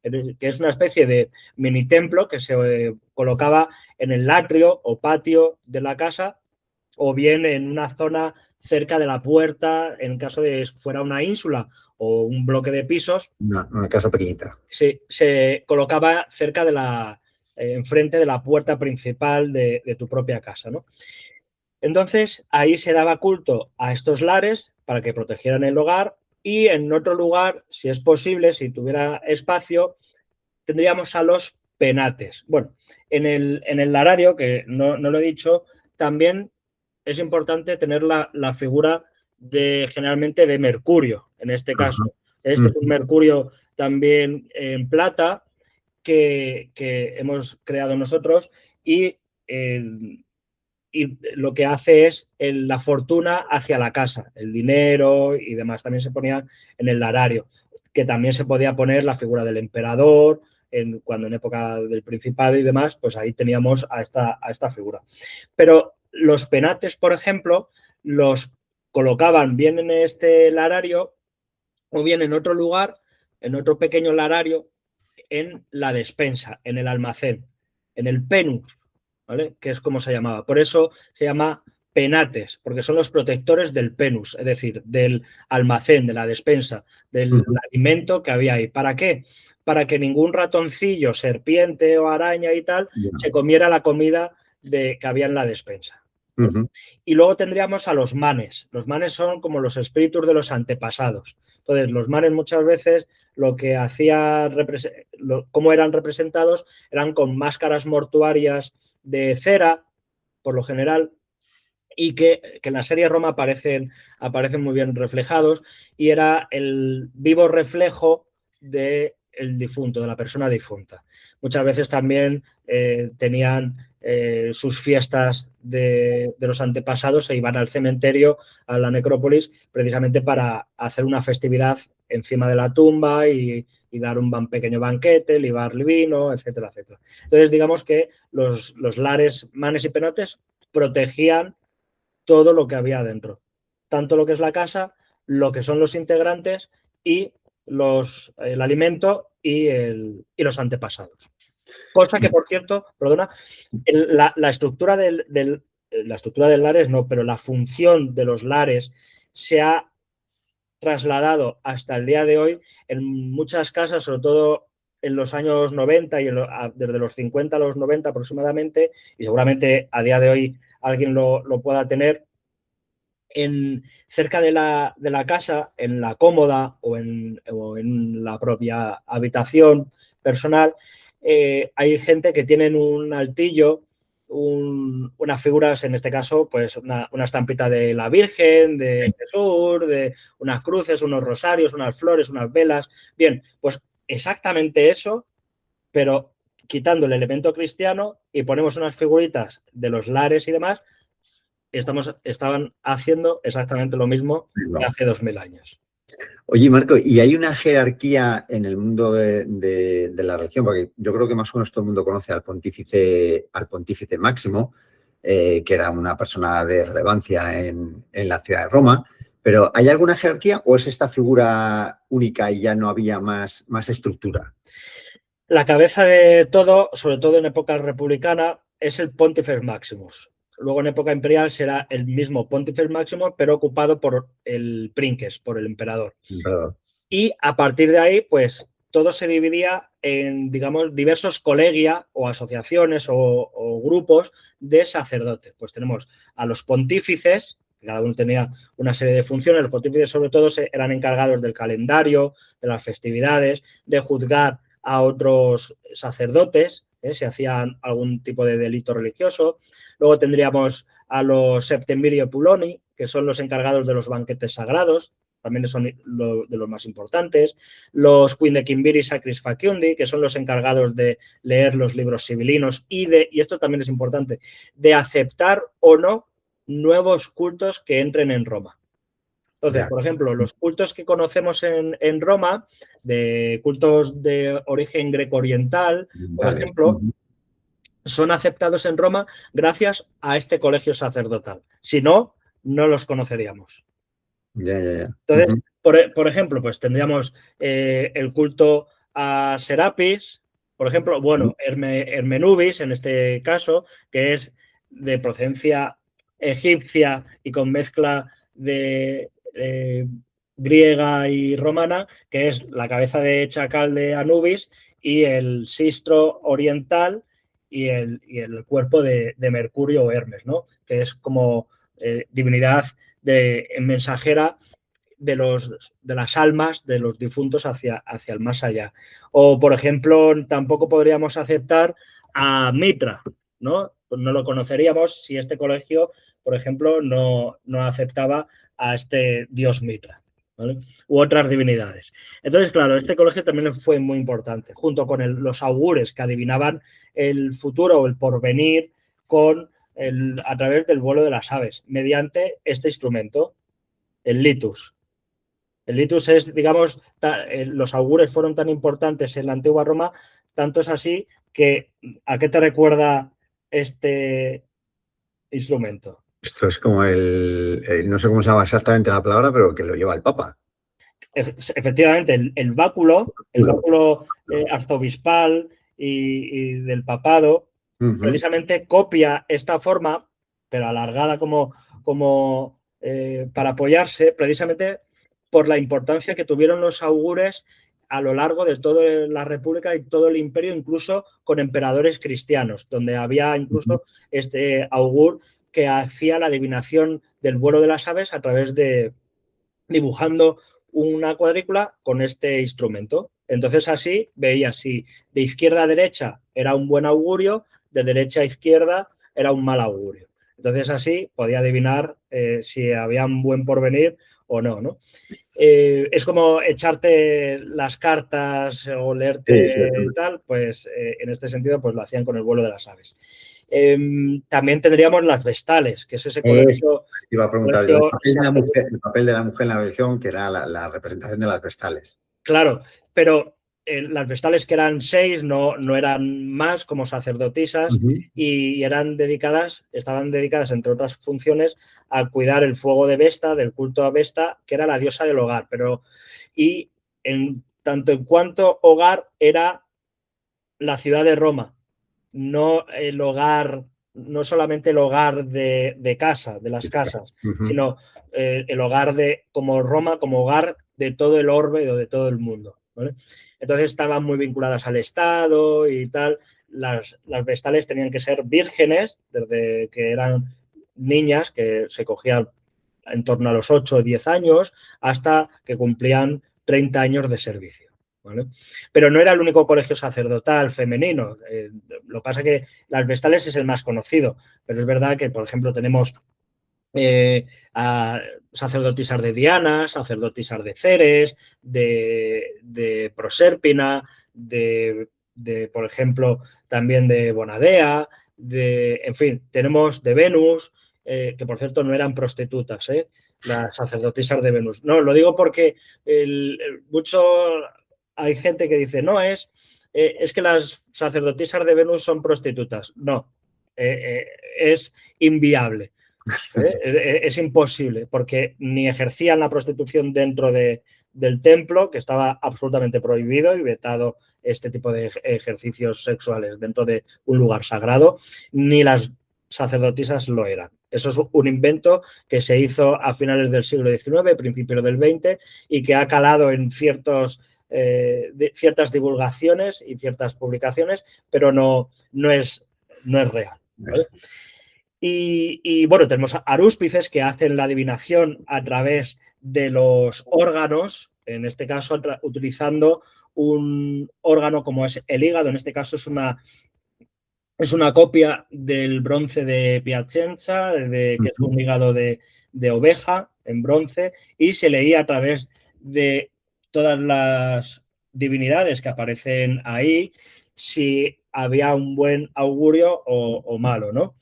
que es una especie de mini templo que se colocaba en el atrio o patio de la casa, o bien en una zona cerca de la puerta, en caso de que fuera una ínsula o un bloque de pisos. Una casa pequeñita. Se colocaba cerca enfrente de la puerta principal de tu propia casa, ¿no? Entonces, ahí se daba culto a estos lares para que protegieran el hogar, y en otro lugar, si es posible, si tuviera espacio, tendríamos a los penates. Bueno, en el larario, que no lo he dicho, también es importante tener la figura generalmente de Mercurio, en este caso. Este es un Mercurio también en plata que hemos creado nosotros, y lo que hace es la fortuna hacia la casa, el dinero y demás. También se ponía en el larario, que también se podía poner la figura del emperador, cuando en época del Principado y demás, pues ahí teníamos a esta figura. Pero los penates, por ejemplo, los colocaban bien en este larario o bien en otro lugar, en otro pequeño larario, en la despensa, en el almacén, en el penus, ¿vale? Que es como se llamaba. Por eso se llama penates, porque son los protectores del penus, es decir, del almacén, de la despensa, del alimento que había ahí. ¿Para qué? Para que ningún ratoncillo, serpiente o araña y tal se comiera la comida que había en la despensa. Y luego tendríamos a los manes. Los manes son como los espíritus de los antepasados. Entonces, los manes muchas veces lo que hacía, cómo eran representados, eran con máscaras mortuarias de cera, por lo general, y que en la serie Roma aparecen muy bien reflejados, y era el vivo reflejo del difunto, de la persona difunta. Muchas veces también tenían sus fiestas de los antepasados e iban al cementerio, a la necrópolis, precisamente para hacer una festividad encima de la tumba y dar un pequeño banquete, libar vino, etcétera, etcétera. Entonces, digamos que los lares, manes y penates protegían todo lo que había dentro, tanto lo que es la casa, lo que son los integrantes y el alimento y los antepasados. Cosa que, por cierto, perdona, la estructura la estructura del lares no, pero la función de los lares se ha trasladado hasta el día de hoy en muchas casas, sobre todo en los años 90 y desde los 50 a los 90 aproximadamente, y seguramente a día de hoy alguien lo pueda tener, cerca de la casa, en la cómoda o en la propia habitación personal, hay gente que tienen un altillo, unas figuras, en este caso, pues una estampita de la Virgen, de Jesús, de unas cruces, unos rosarios, unas flores, unas velas. Bien, pues exactamente eso, pero quitando el elemento cristiano y ponemos unas figuritas de los lares y demás, estaban haciendo exactamente lo mismo que hace 2000 años. Oye, Marco, ¿y hay una jerarquía en el mundo de la religión? Porque yo creo que más o menos todo el mundo conoce al pontífice Máximo, que era una persona de relevancia en la ciudad de Roma, pero ¿hay alguna jerarquía o es esta figura única y ya no había más estructura? La cabeza de todo, sobre todo en época republicana, es el Pontifex Maximus. Luego en época imperial será el mismo Pontifex Maximus, pero ocupado por el Princeps, por el emperador. Y a partir de ahí, pues todo se dividía en, digamos, diversos colegia o asociaciones o grupos de sacerdotes. Pues tenemos a los pontífices, cada uno tenía una serie de funciones. Los pontífices sobre todo eran encargados del calendario, de las festividades, de juzgar a otros sacerdotes, si hacían algún tipo de delito religioso. Luego tendríamos a los Septemvirii Puloni, que son los encargados de los banquetes sagrados, también son de los más importantes. Los Quindecimviri Sacris Faciundi, que son los encargados de leer los libros sibilinos y esto también es importante, de aceptar o no nuevos cultos que entren en Roma. Entonces, por ejemplo, los cultos que conocemos en Roma, de cultos de origen greco-oriental, por ejemplo, son aceptados en Roma gracias a este colegio sacerdotal. Si no, no los conoceríamos. Entonces, por ejemplo, pues tendríamos el culto a Serapis, por ejemplo, bueno, Hermenubis en este caso, que es de procedencia egipcia y con mezcla de griega y romana, que es la cabeza de chacal de Anubis y el sistro oriental y el cuerpo de Mercurio o Hermes, ¿no? Que es como divinidad mensajera de las almas de los difuntos hacia el más allá. O, por ejemplo, tampoco podríamos aceptar a Mitra, ¿no? Pues no lo conoceríamos si este colegio, por ejemplo, no aceptaba a este dios Mitra, ¿vale? U otras divinidades. Entonces, claro, este colegio también fue muy importante, junto con los augures que adivinaban el futuro o el porvenir a través del vuelo de las aves, mediante este instrumento, el litus. El litus es, digamos, los augures fueron tan importantes en la antigua Roma Tanto es así que, ¿a qué te recuerda este instrumento? Esto es como no sé cómo se llama exactamente la palabra, pero que lo lleva el Papa. Efectivamente, el báculo arzobispal y del papado, precisamente copia esta forma, pero alargada como para apoyarse, precisamente por la importancia que tuvieron los augures a lo largo de toda la República y todo el imperio, incluso con emperadores cristianos, donde había incluso este augur que hacía la adivinación del vuelo de las aves a través de dibujando una cuadrícula con este instrumento. Entonces así veía si de izquierda a derecha era un buen augurio, de derecha a izquierda era un mal augurio. Entonces así podía adivinar si había un buen porvenir o no, ¿no? Es como echarte las cartas o leerte tal, pues en este sentido pues lo hacían con el vuelo de las aves. También tendríamos las vestales, que es ese colegio. Iba a preguntar yo, el papel de la mujer en la religión, que era la representación de las vestales. Claro, pero las vestales, que eran 6, no eran más, como sacerdotisas, y estaban dedicadas, entre otras funciones, a cuidar el fuego de Vesta, del culto a Vesta, que era la diosa del hogar. Y en tanto en cuanto hogar era la ciudad de Roma, no el hogar, no solamente el hogar de casa, de las casas, sino el hogar como Roma, como hogar de todo el orbe o de todo el mundo, ¿vale? Entonces estaban muy vinculadas al Estado y tal. Las vestales tenían que ser vírgenes, desde que eran niñas, que se cogían en torno a los 8 o 10 años, hasta que cumplían 30 años de servicio, ¿vale? Pero no era el único colegio sacerdotal femenino. Lo que pasa es que las vestales es el más conocido, pero es verdad que, por ejemplo, tenemos a sacerdotisas de Diana, sacerdotisas de Ceres, de Prosérpina, por ejemplo, también de Bonadea, en fin, tenemos de Venus, que por cierto no eran prostitutas, las sacerdotisas de Venus. No, lo digo porque hay gente que dice, no, es que las sacerdotisas de Venus son prostitutas. No, es inviable. Es imposible, porque ni ejercían la prostitución dentro del templo, que estaba absolutamente prohibido y vetado este tipo de ejercicios sexuales dentro de un lugar sagrado, ni las sacerdotisas lo eran. Eso es un invento que se hizo a finales del siglo XIX, principios del XX, y que ha calado en ciertas divulgaciones y ciertas publicaciones, pero no es real, ¿vale? Y bueno, tenemos arúspices que hacen la adivinación a través de los órganos, en este caso utilizando un órgano como es el hígado. En este caso es una copia del bronce de Piacenza, que es un hígado de oveja en bronce, y se leía a través de todas las divinidades que aparecen ahí si había un buen augurio o malo, ¿no?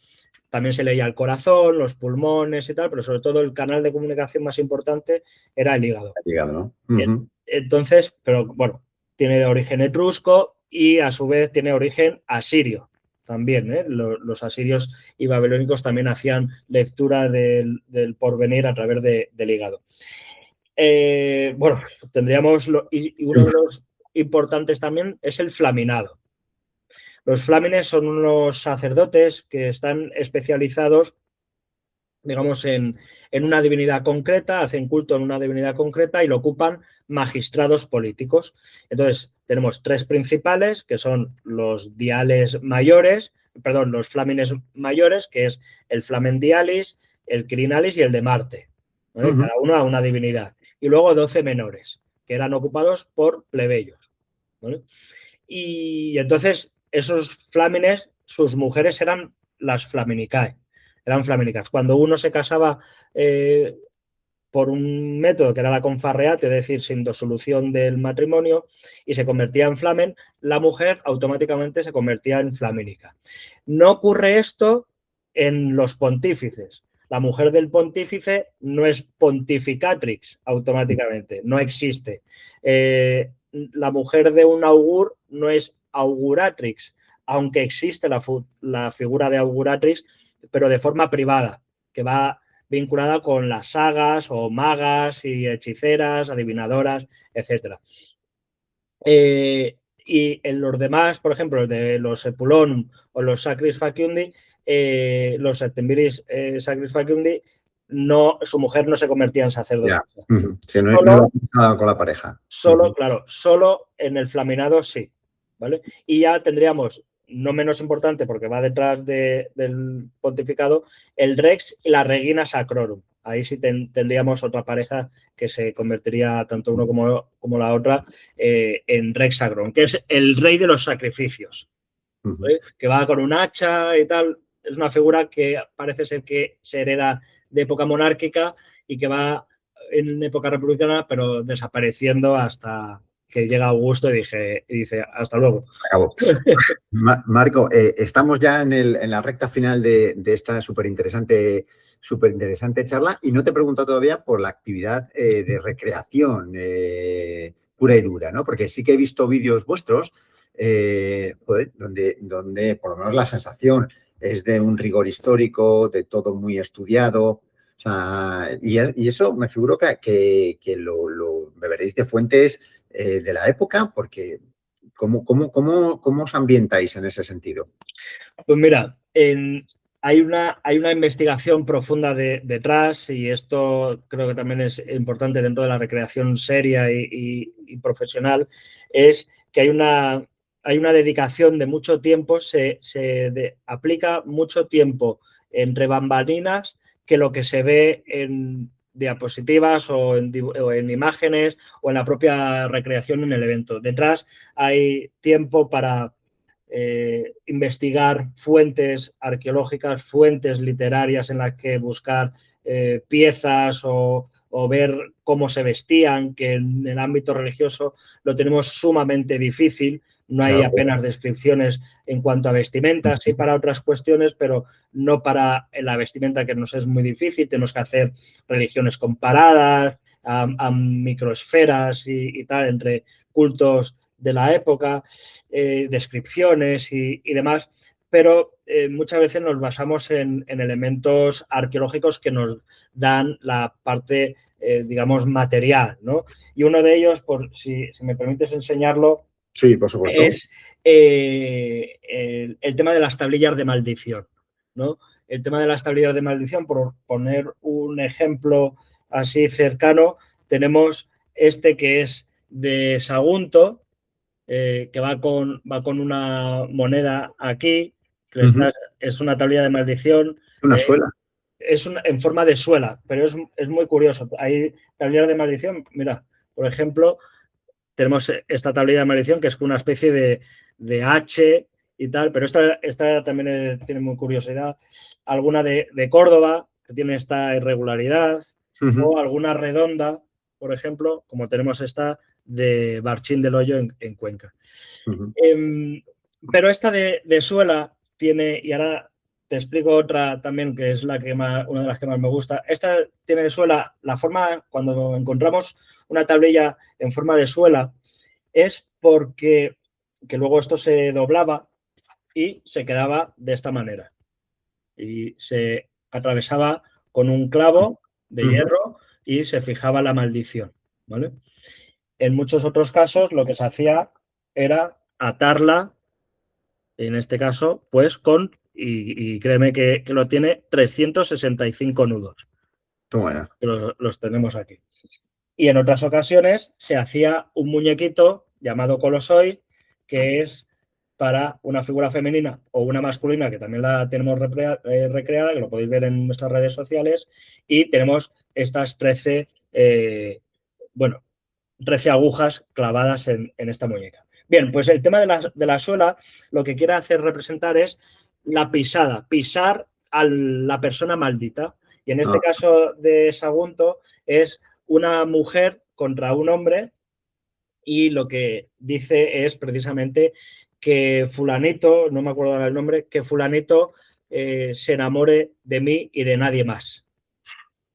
También se leía el corazón, los pulmones y tal, pero sobre todo el canal de comunicación más importante era el hígado. El hígado, ¿no? Entonces, pero bueno, tiene de origen etrusco y a su vez tiene origen asirio también, ¿eh? Los asirios y babilónicos también hacían lectura del porvenir a través del hígado. Bueno, tendríamos, y uno de los importantes también es el flaminado. Los flámines son unos sacerdotes que están especializados, digamos, en una divinidad concreta, hacen culto en una divinidad concreta y lo ocupan magistrados políticos. Entonces, tenemos 3 principales, que son los diales mayores, perdón, los flámines mayores, que es el flamen dialis, el quirinalis y el de Marte, ¿vale? Cada uno a una divinidad. Y luego 12 menores, que eran ocupados por plebeyos, ¿vale? Y entonces esos flámines, sus mujeres eran las flaminicae, eran flamínicas. Cuando uno se casaba por un método que era la confarreatio, es decir, sin disolución del matrimonio, y se convertía en flamen, la mujer automáticamente se convertía en flamínica. No ocurre esto en los pontífices. La mujer del pontífice no es pontificatrix automáticamente, no existe. La mujer de un augur no es auguratrix, aunque existe la figura de auguratrix, pero de forma privada, que va vinculada con las sagas o magas y hechiceras, adivinadoras, etc. Y en los demás, por ejemplo, de los Sepulonum o los Sacris Faciundi, los Septemviris Sacris Faciundi, no, su mujer no se convertía en sacerdote. Sí, no va con la pareja. Solo, claro, solo en el Flaminado sí, ¿vale? Y ya tendríamos, no menos importante porque va detrás del pontificado, el Rex y la Regina Sacrorum. Ahí sí tendríamos otra pareja que se convertiría, tanto uno como la otra, en Rex Sacrorum, que es el rey de los sacrificios, ¿vale? Que va con un hacha y tal. Es una figura que parece ser que se hereda de época monárquica y que va en época republicana, pero desapareciendo hasta que llega Augusto y dice hasta luego. Acabó. Marco, estamos ya en la recta final de esta súper interesante charla y no te he preguntado todavía por la actividad de recreación pura y dura, ¿no? Porque sí que he visto vídeos vuestros donde por lo menos la sensación es de un rigor histórico, de todo muy estudiado. O sea, y eso me figuro que lo beberéis de fuentes de la época, porque ¿cómo os ambientáis en ese sentido? Pues mira, hay una investigación profunda detrás y esto creo que también es importante dentro de la recreación seria y profesional, es que hay una dedicación de mucho tiempo, se aplica mucho tiempo entre bambalinas que lo que se ve en diapositivas o en imágenes o en la propia recreación en el evento. Detrás hay tiempo para investigar fuentes arqueológicas, fuentes literarias en las que buscar piezas o ver cómo se vestían, que en el ámbito religioso lo tenemos sumamente difícil. No hay apenas descripciones en cuanto a vestimenta, sí para otras cuestiones, pero no para la vestimenta, que nos es muy difícil. Tenemos que hacer religiones comparadas a microesferas y tal, entre cultos de la época, descripciones y demás, pero muchas veces nos basamos en elementos arqueológicos que nos dan la parte, digamos, material, ¿no? Y uno de ellos, si me permites enseñarlo, sí, por supuesto, es el tema de las tablillas de maldición, ¿no? El tema de las tablillas de maldición, por poner un ejemplo así cercano, tenemos este que es de Sagunto, que va con una moneda aquí, que es una tablilla de maldición. Una suela. Es en forma de suela, pero es muy curioso. Hay tablillas de maldición, mira, por ejemplo, tenemos esta tablilla de maldición que es una especie de H y tal, pero esta también tiene muy curiosidad. Alguna de Córdoba, que tiene esta irregularidad, o alguna redonda, por ejemplo, como tenemos esta de Barchín del Hoyo en Cuenca. Pero esta de suela tiene, y ahora te explico otra también, que es una de las que más me gusta. Esta tiene de suela, la forma, cuando encontramos una tablilla en forma de suela, es porque que luego esto se doblaba y se quedaba de esta manera. Y se atravesaba con un clavo de hierro y se fijaba la maldición, ¿vale? En muchos otros casos lo que se hacía era atarla, en este caso, pues y créeme que lo tiene 365 nudos. Bueno. Los tenemos aquí. Y en otras ocasiones se hacía un muñequito llamado colosoi, que es para una figura femenina o una masculina, que también la tenemos recreada, que lo podéis ver en nuestras redes sociales, y tenemos estas 13 agujas clavadas en esta muñeca. Bien, pues el tema de la suela lo que quiere hacer representar es la pisada, pisar a la persona maldita. Y en este caso de Sagunto es una mujer contra un hombre y lo que dice es precisamente que fulanito, no me acuerdo ahora el nombre, que fulanito se enamore de mí y de nadie más,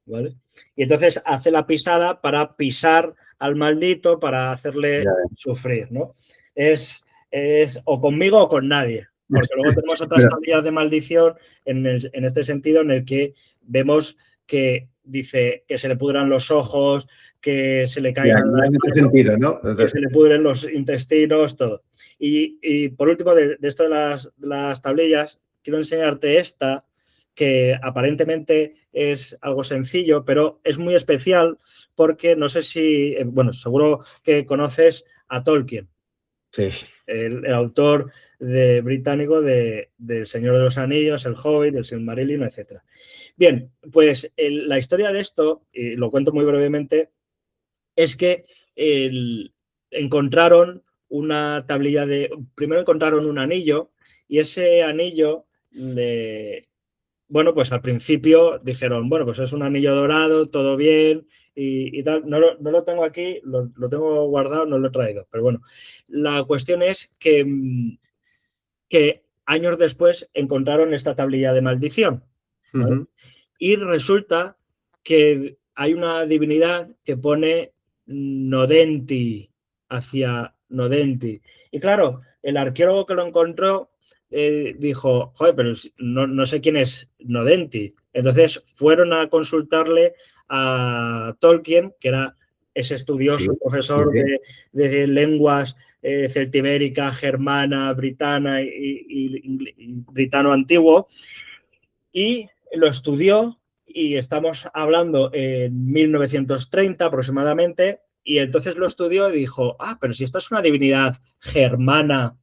¿vale? Y entonces hace la pisada para pisar al maldito, para hacerle sufrir, ¿no? Es es o conmigo o con nadie. Porque luego tenemos otras tablillas de maldición en este sentido, en el que vemos que dice que se le pudran los ojos, que se le caigan las en este manos, sentido, ¿no? que se le pudren los intestinos, todo. Y por último, de esto de las tablillas, quiero enseñarte esta, que aparentemente es algo sencillo, pero es muy especial porque no sé si, bueno, seguro que conoces a Tolkien. Sí. El autor británico del Señor de los Anillos, El Hobbit, El Silmarillion, etc. Bien, pues la historia de esto, y lo cuento muy brevemente, es que encontraron una tablilla primero encontraron un anillo y ese anillo bueno, pues al principio dijeron, bueno, pues es un anillo dorado, todo bien y tal. No lo tengo aquí, lo tengo guardado, no lo he traído. Pero bueno, la cuestión es que años después encontraron esta tablilla de maldición, ¿vale? Y resulta que hay una divinidad que pone Nodenti hacia Nodenti. Y claro, el arqueólogo que lo encontró dijo, joder, pero no sé quién es Nodenti. Entonces fueron a consultarle a Tolkien, que era ese estudioso, profesor de lenguas celtibérica, germana, britana y britano antiguo, y lo estudió y estamos hablando en 1930 aproximadamente, y entonces lo estudió y dijo, pero si esta es una divinidad germana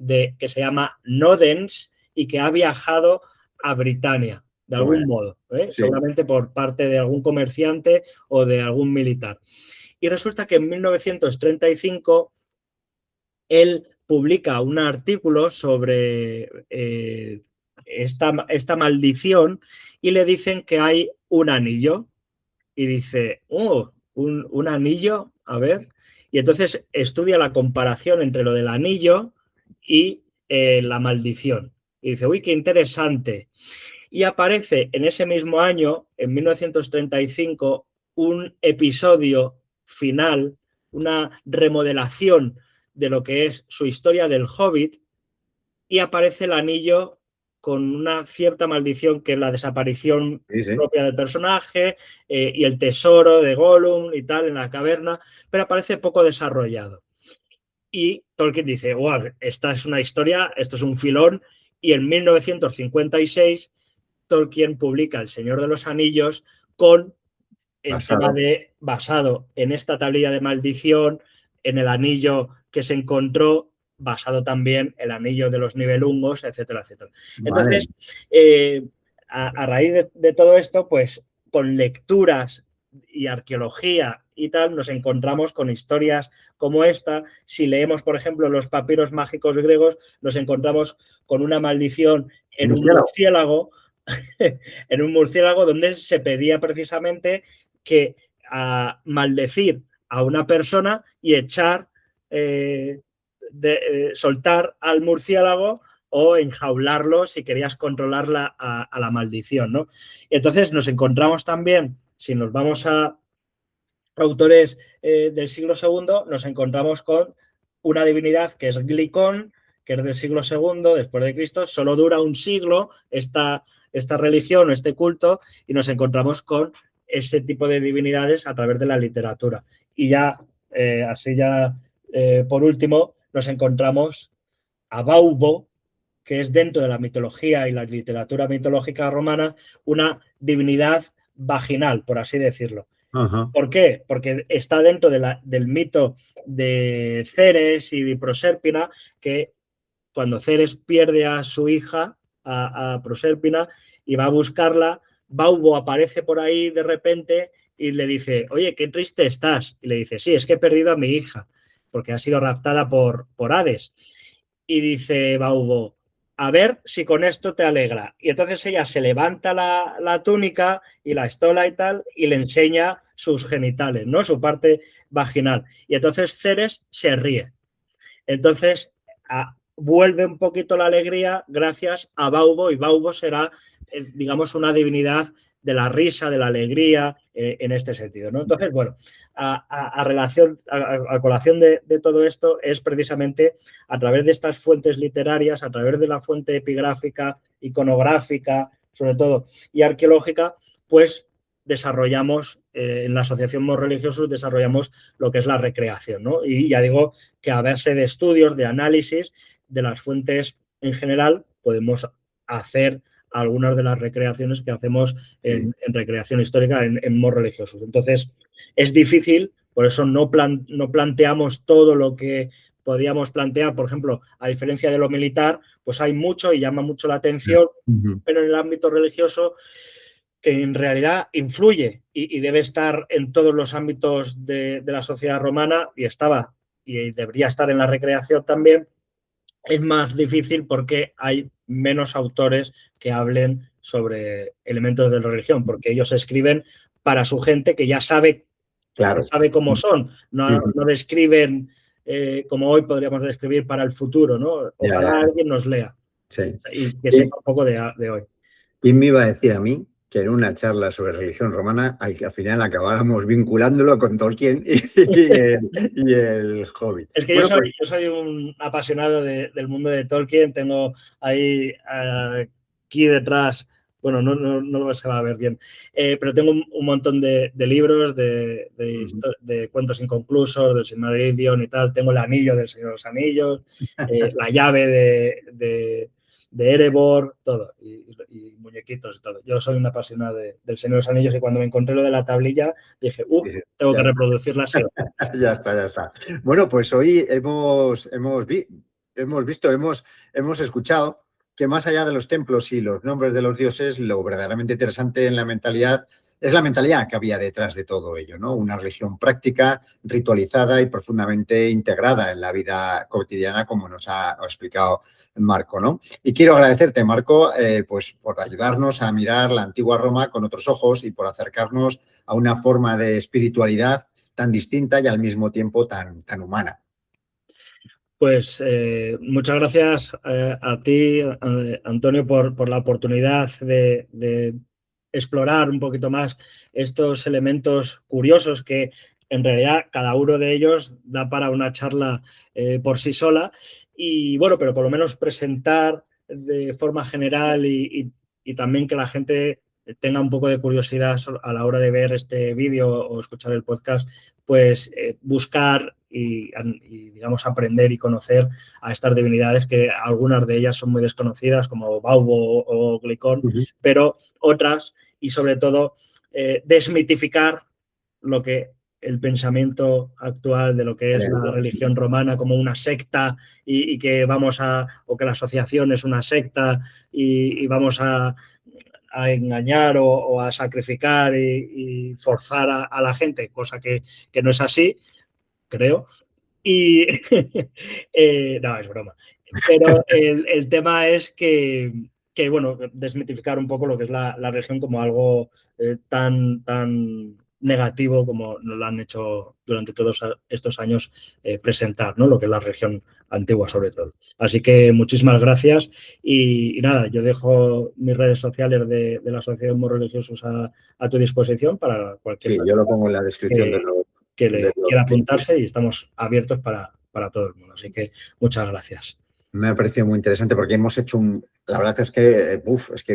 que se llama Nodens y que ha viajado a Britania, de algún modo, seguramente por parte de algún comerciante o de algún militar. Y resulta que en 1935 él publica un artículo sobre esta maldición y le dicen que hay un anillo. Y dice, un anillo, a ver. Y entonces estudia la comparación entre lo del anillo y la maldición. Y dice, uy, qué interesante. Y aparece en ese mismo año, en 1935, un episodio final, una remodelación de lo que es su historia del Hobbit, y aparece el anillo con una cierta maldición que es la desaparición propia del personaje y el tesoro de Gollum y tal en la caverna, pero aparece poco desarrollado. Y Tolkien dice, wow, esta es una historia, esto es un filón, y en 1956 Tolkien publica El Señor de los Anillos con el tema basado en esta tablilla de maldición, en el anillo que se encontró, basado también el anillo de los nivelungos, etcétera, etcétera. Entonces, a raíz de todo esto, pues con lecturas y arqueología y tal, nos encontramos con historias como esta. Si leemos, por ejemplo, los papiros mágicos griegos, nos encontramos con una maldición en un murciélago, en un murciélago donde se pedía precisamente que a maldecir a una persona y echar, soltar al murciélago o enjaularlo si querías controlarla a la maldición, ¿no? Y entonces nos encontramos también, si nos vamos a autores del siglo II, nos encontramos con una divinidad que es Glicón, que es del siglo II después de Cristo, solo dura un siglo esta religión o este culto, y nos encontramos con ese tipo de divinidades a través de la literatura. Y ya, por último, nos encontramos a Baubo, que es dentro de la mitología y la literatura mitológica romana una divinidad vaginal, por así decirlo. ¿Por qué? Porque está dentro del mito de Ceres y de Prosérpina, que cuando Ceres pierde a su hija, a Prosérpina, y va a buscarla, Baubo aparece por ahí de repente y le dice, oye, qué triste estás. Y le dice, sí, es que he perdido a mi hija, porque ha sido raptada por Hades. Y dice Baubo, a ver si con esto te alegra. Y entonces ella se levanta la túnica y la estola y tal, y le enseña sus genitales, ¿no? Su parte vaginal. Y entonces Ceres se ríe. Entonces vuelve un poquito la alegría gracias a Baubo, y Baubo será, digamos, una divinidad de la risa, de la alegría, en este sentido, ¿no? Entonces, bueno, a colación de todo esto es precisamente a través de estas fuentes literarias, a través de la fuente epigráfica, iconográfica, sobre todo, y arqueológica, pues desarrollamos, en la Asociación Mos Religiosos, desarrollamos lo que es la recreación, ¿no? Y ya digo que a base de estudios, de análisis de las fuentes en general, podemos hacer algunas de las recreaciones que hacemos en recreación histórica en Mos Religiosos. Entonces, es difícil, por eso no planteamos todo lo que podíamos plantear, por ejemplo, a diferencia de lo militar, pues hay mucho y llama mucho la atención, pero en el ámbito religioso, que en realidad influye y debe estar en todos los ámbitos de la sociedad romana, y estaba y debería estar en la recreación también, es más difícil porque hay menos autores que hablen sobre elementos de la religión, porque ellos escriben para su gente que ya sabe, Claro. sabe cómo son, no describen como hoy podríamos describir para el futuro, ¿no? Ojalá alguien nos lea y que sepa un poco de hoy. ¿Quién me iba a decir a mí que en una charla sobre religión romana al final acabáramos vinculándolo con Tolkien y el Hobbit? Es que bueno, yo soy un apasionado del mundo de Tolkien, tengo ahí aquí detrás, bueno, no se va a ver bien, pero tengo un montón de libros, de cuentos inconclusos, del Silmarillion y tal, tengo el anillo del Señor de los Anillos, la llave de Erebor, todo, y muñequitos y todo. Yo soy un apasionado del Señor de los Anillos y cuando me encontré lo de la tablilla dije, tengo que reproducirla así. Ya está. Bueno, pues hoy hemos escuchado que más allá de los templos y los nombres de los dioses, lo verdaderamente interesante en la mentalidad es la mentalidad que había detrás de todo ello, ¿no? Una religión práctica, ritualizada y profundamente integrada en la vida cotidiana, como nos ha explicado Marco, ¿no? Y quiero agradecerte, Marco, pues por ayudarnos a mirar la antigua Roma con otros ojos y por acercarnos a una forma de espiritualidad tan distinta y al mismo tiempo tan humana. Pues muchas gracias a ti, Antonio, por la oportunidad de explorar un poquito más estos elementos curiosos que en realidad cada uno de ellos da para una charla por sí sola. Y bueno, pero por lo menos presentar de forma general y también que la gente tenga un poco de curiosidad a la hora de ver este vídeo o escuchar el podcast, pues buscar y, digamos, aprender y conocer a estas divinidades, que algunas de ellas son muy desconocidas, como Baubo o Glicón, pero otras, y sobre todo, desmitificar lo que el pensamiento actual de lo que es la religión romana como una secta y que o que la asociación es una secta y vamos a engañar o a sacrificar y forzar a la gente, cosa que no es así, creo. Y no, es broma. Pero el tema es que, bueno, desmitificar un poco lo que es la religión como algo tan negativo como nos lo han hecho durante todos estos años presentar, ¿no? Lo que es la religión antigua, sobre todo. Así que muchísimas gracias y nada, yo dejo mis redes sociales de la Asociación Mos Religiosos a tu disposición para cualquier persona. Sí, yo lo pongo en la descripción que le quiera apuntarse y estamos abiertos para todo el mundo. Así que muchas gracias. Me ha parecido muy interesante porque hemos hecho la verdad es que,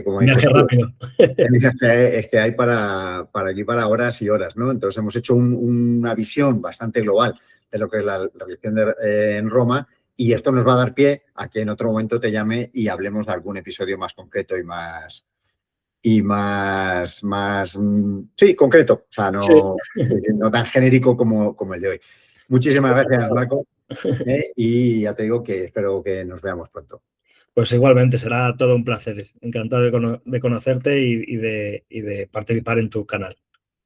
como dices, viaje rápido. Es que hay para aquí para horas y horas, ¿no? Entonces hemos hecho una visión bastante global de lo que es la religión en Roma, y esto nos va a dar pie a que en otro momento te llame y hablemos de algún episodio más concreto y más concreto, o sea, no tan genérico como el de hoy. Muchísimas gracias, Marco. Y ya te digo que espero que nos veamos pronto. Pues igualmente, será todo un placer. Encantado de conocerte y de participar en tu canal.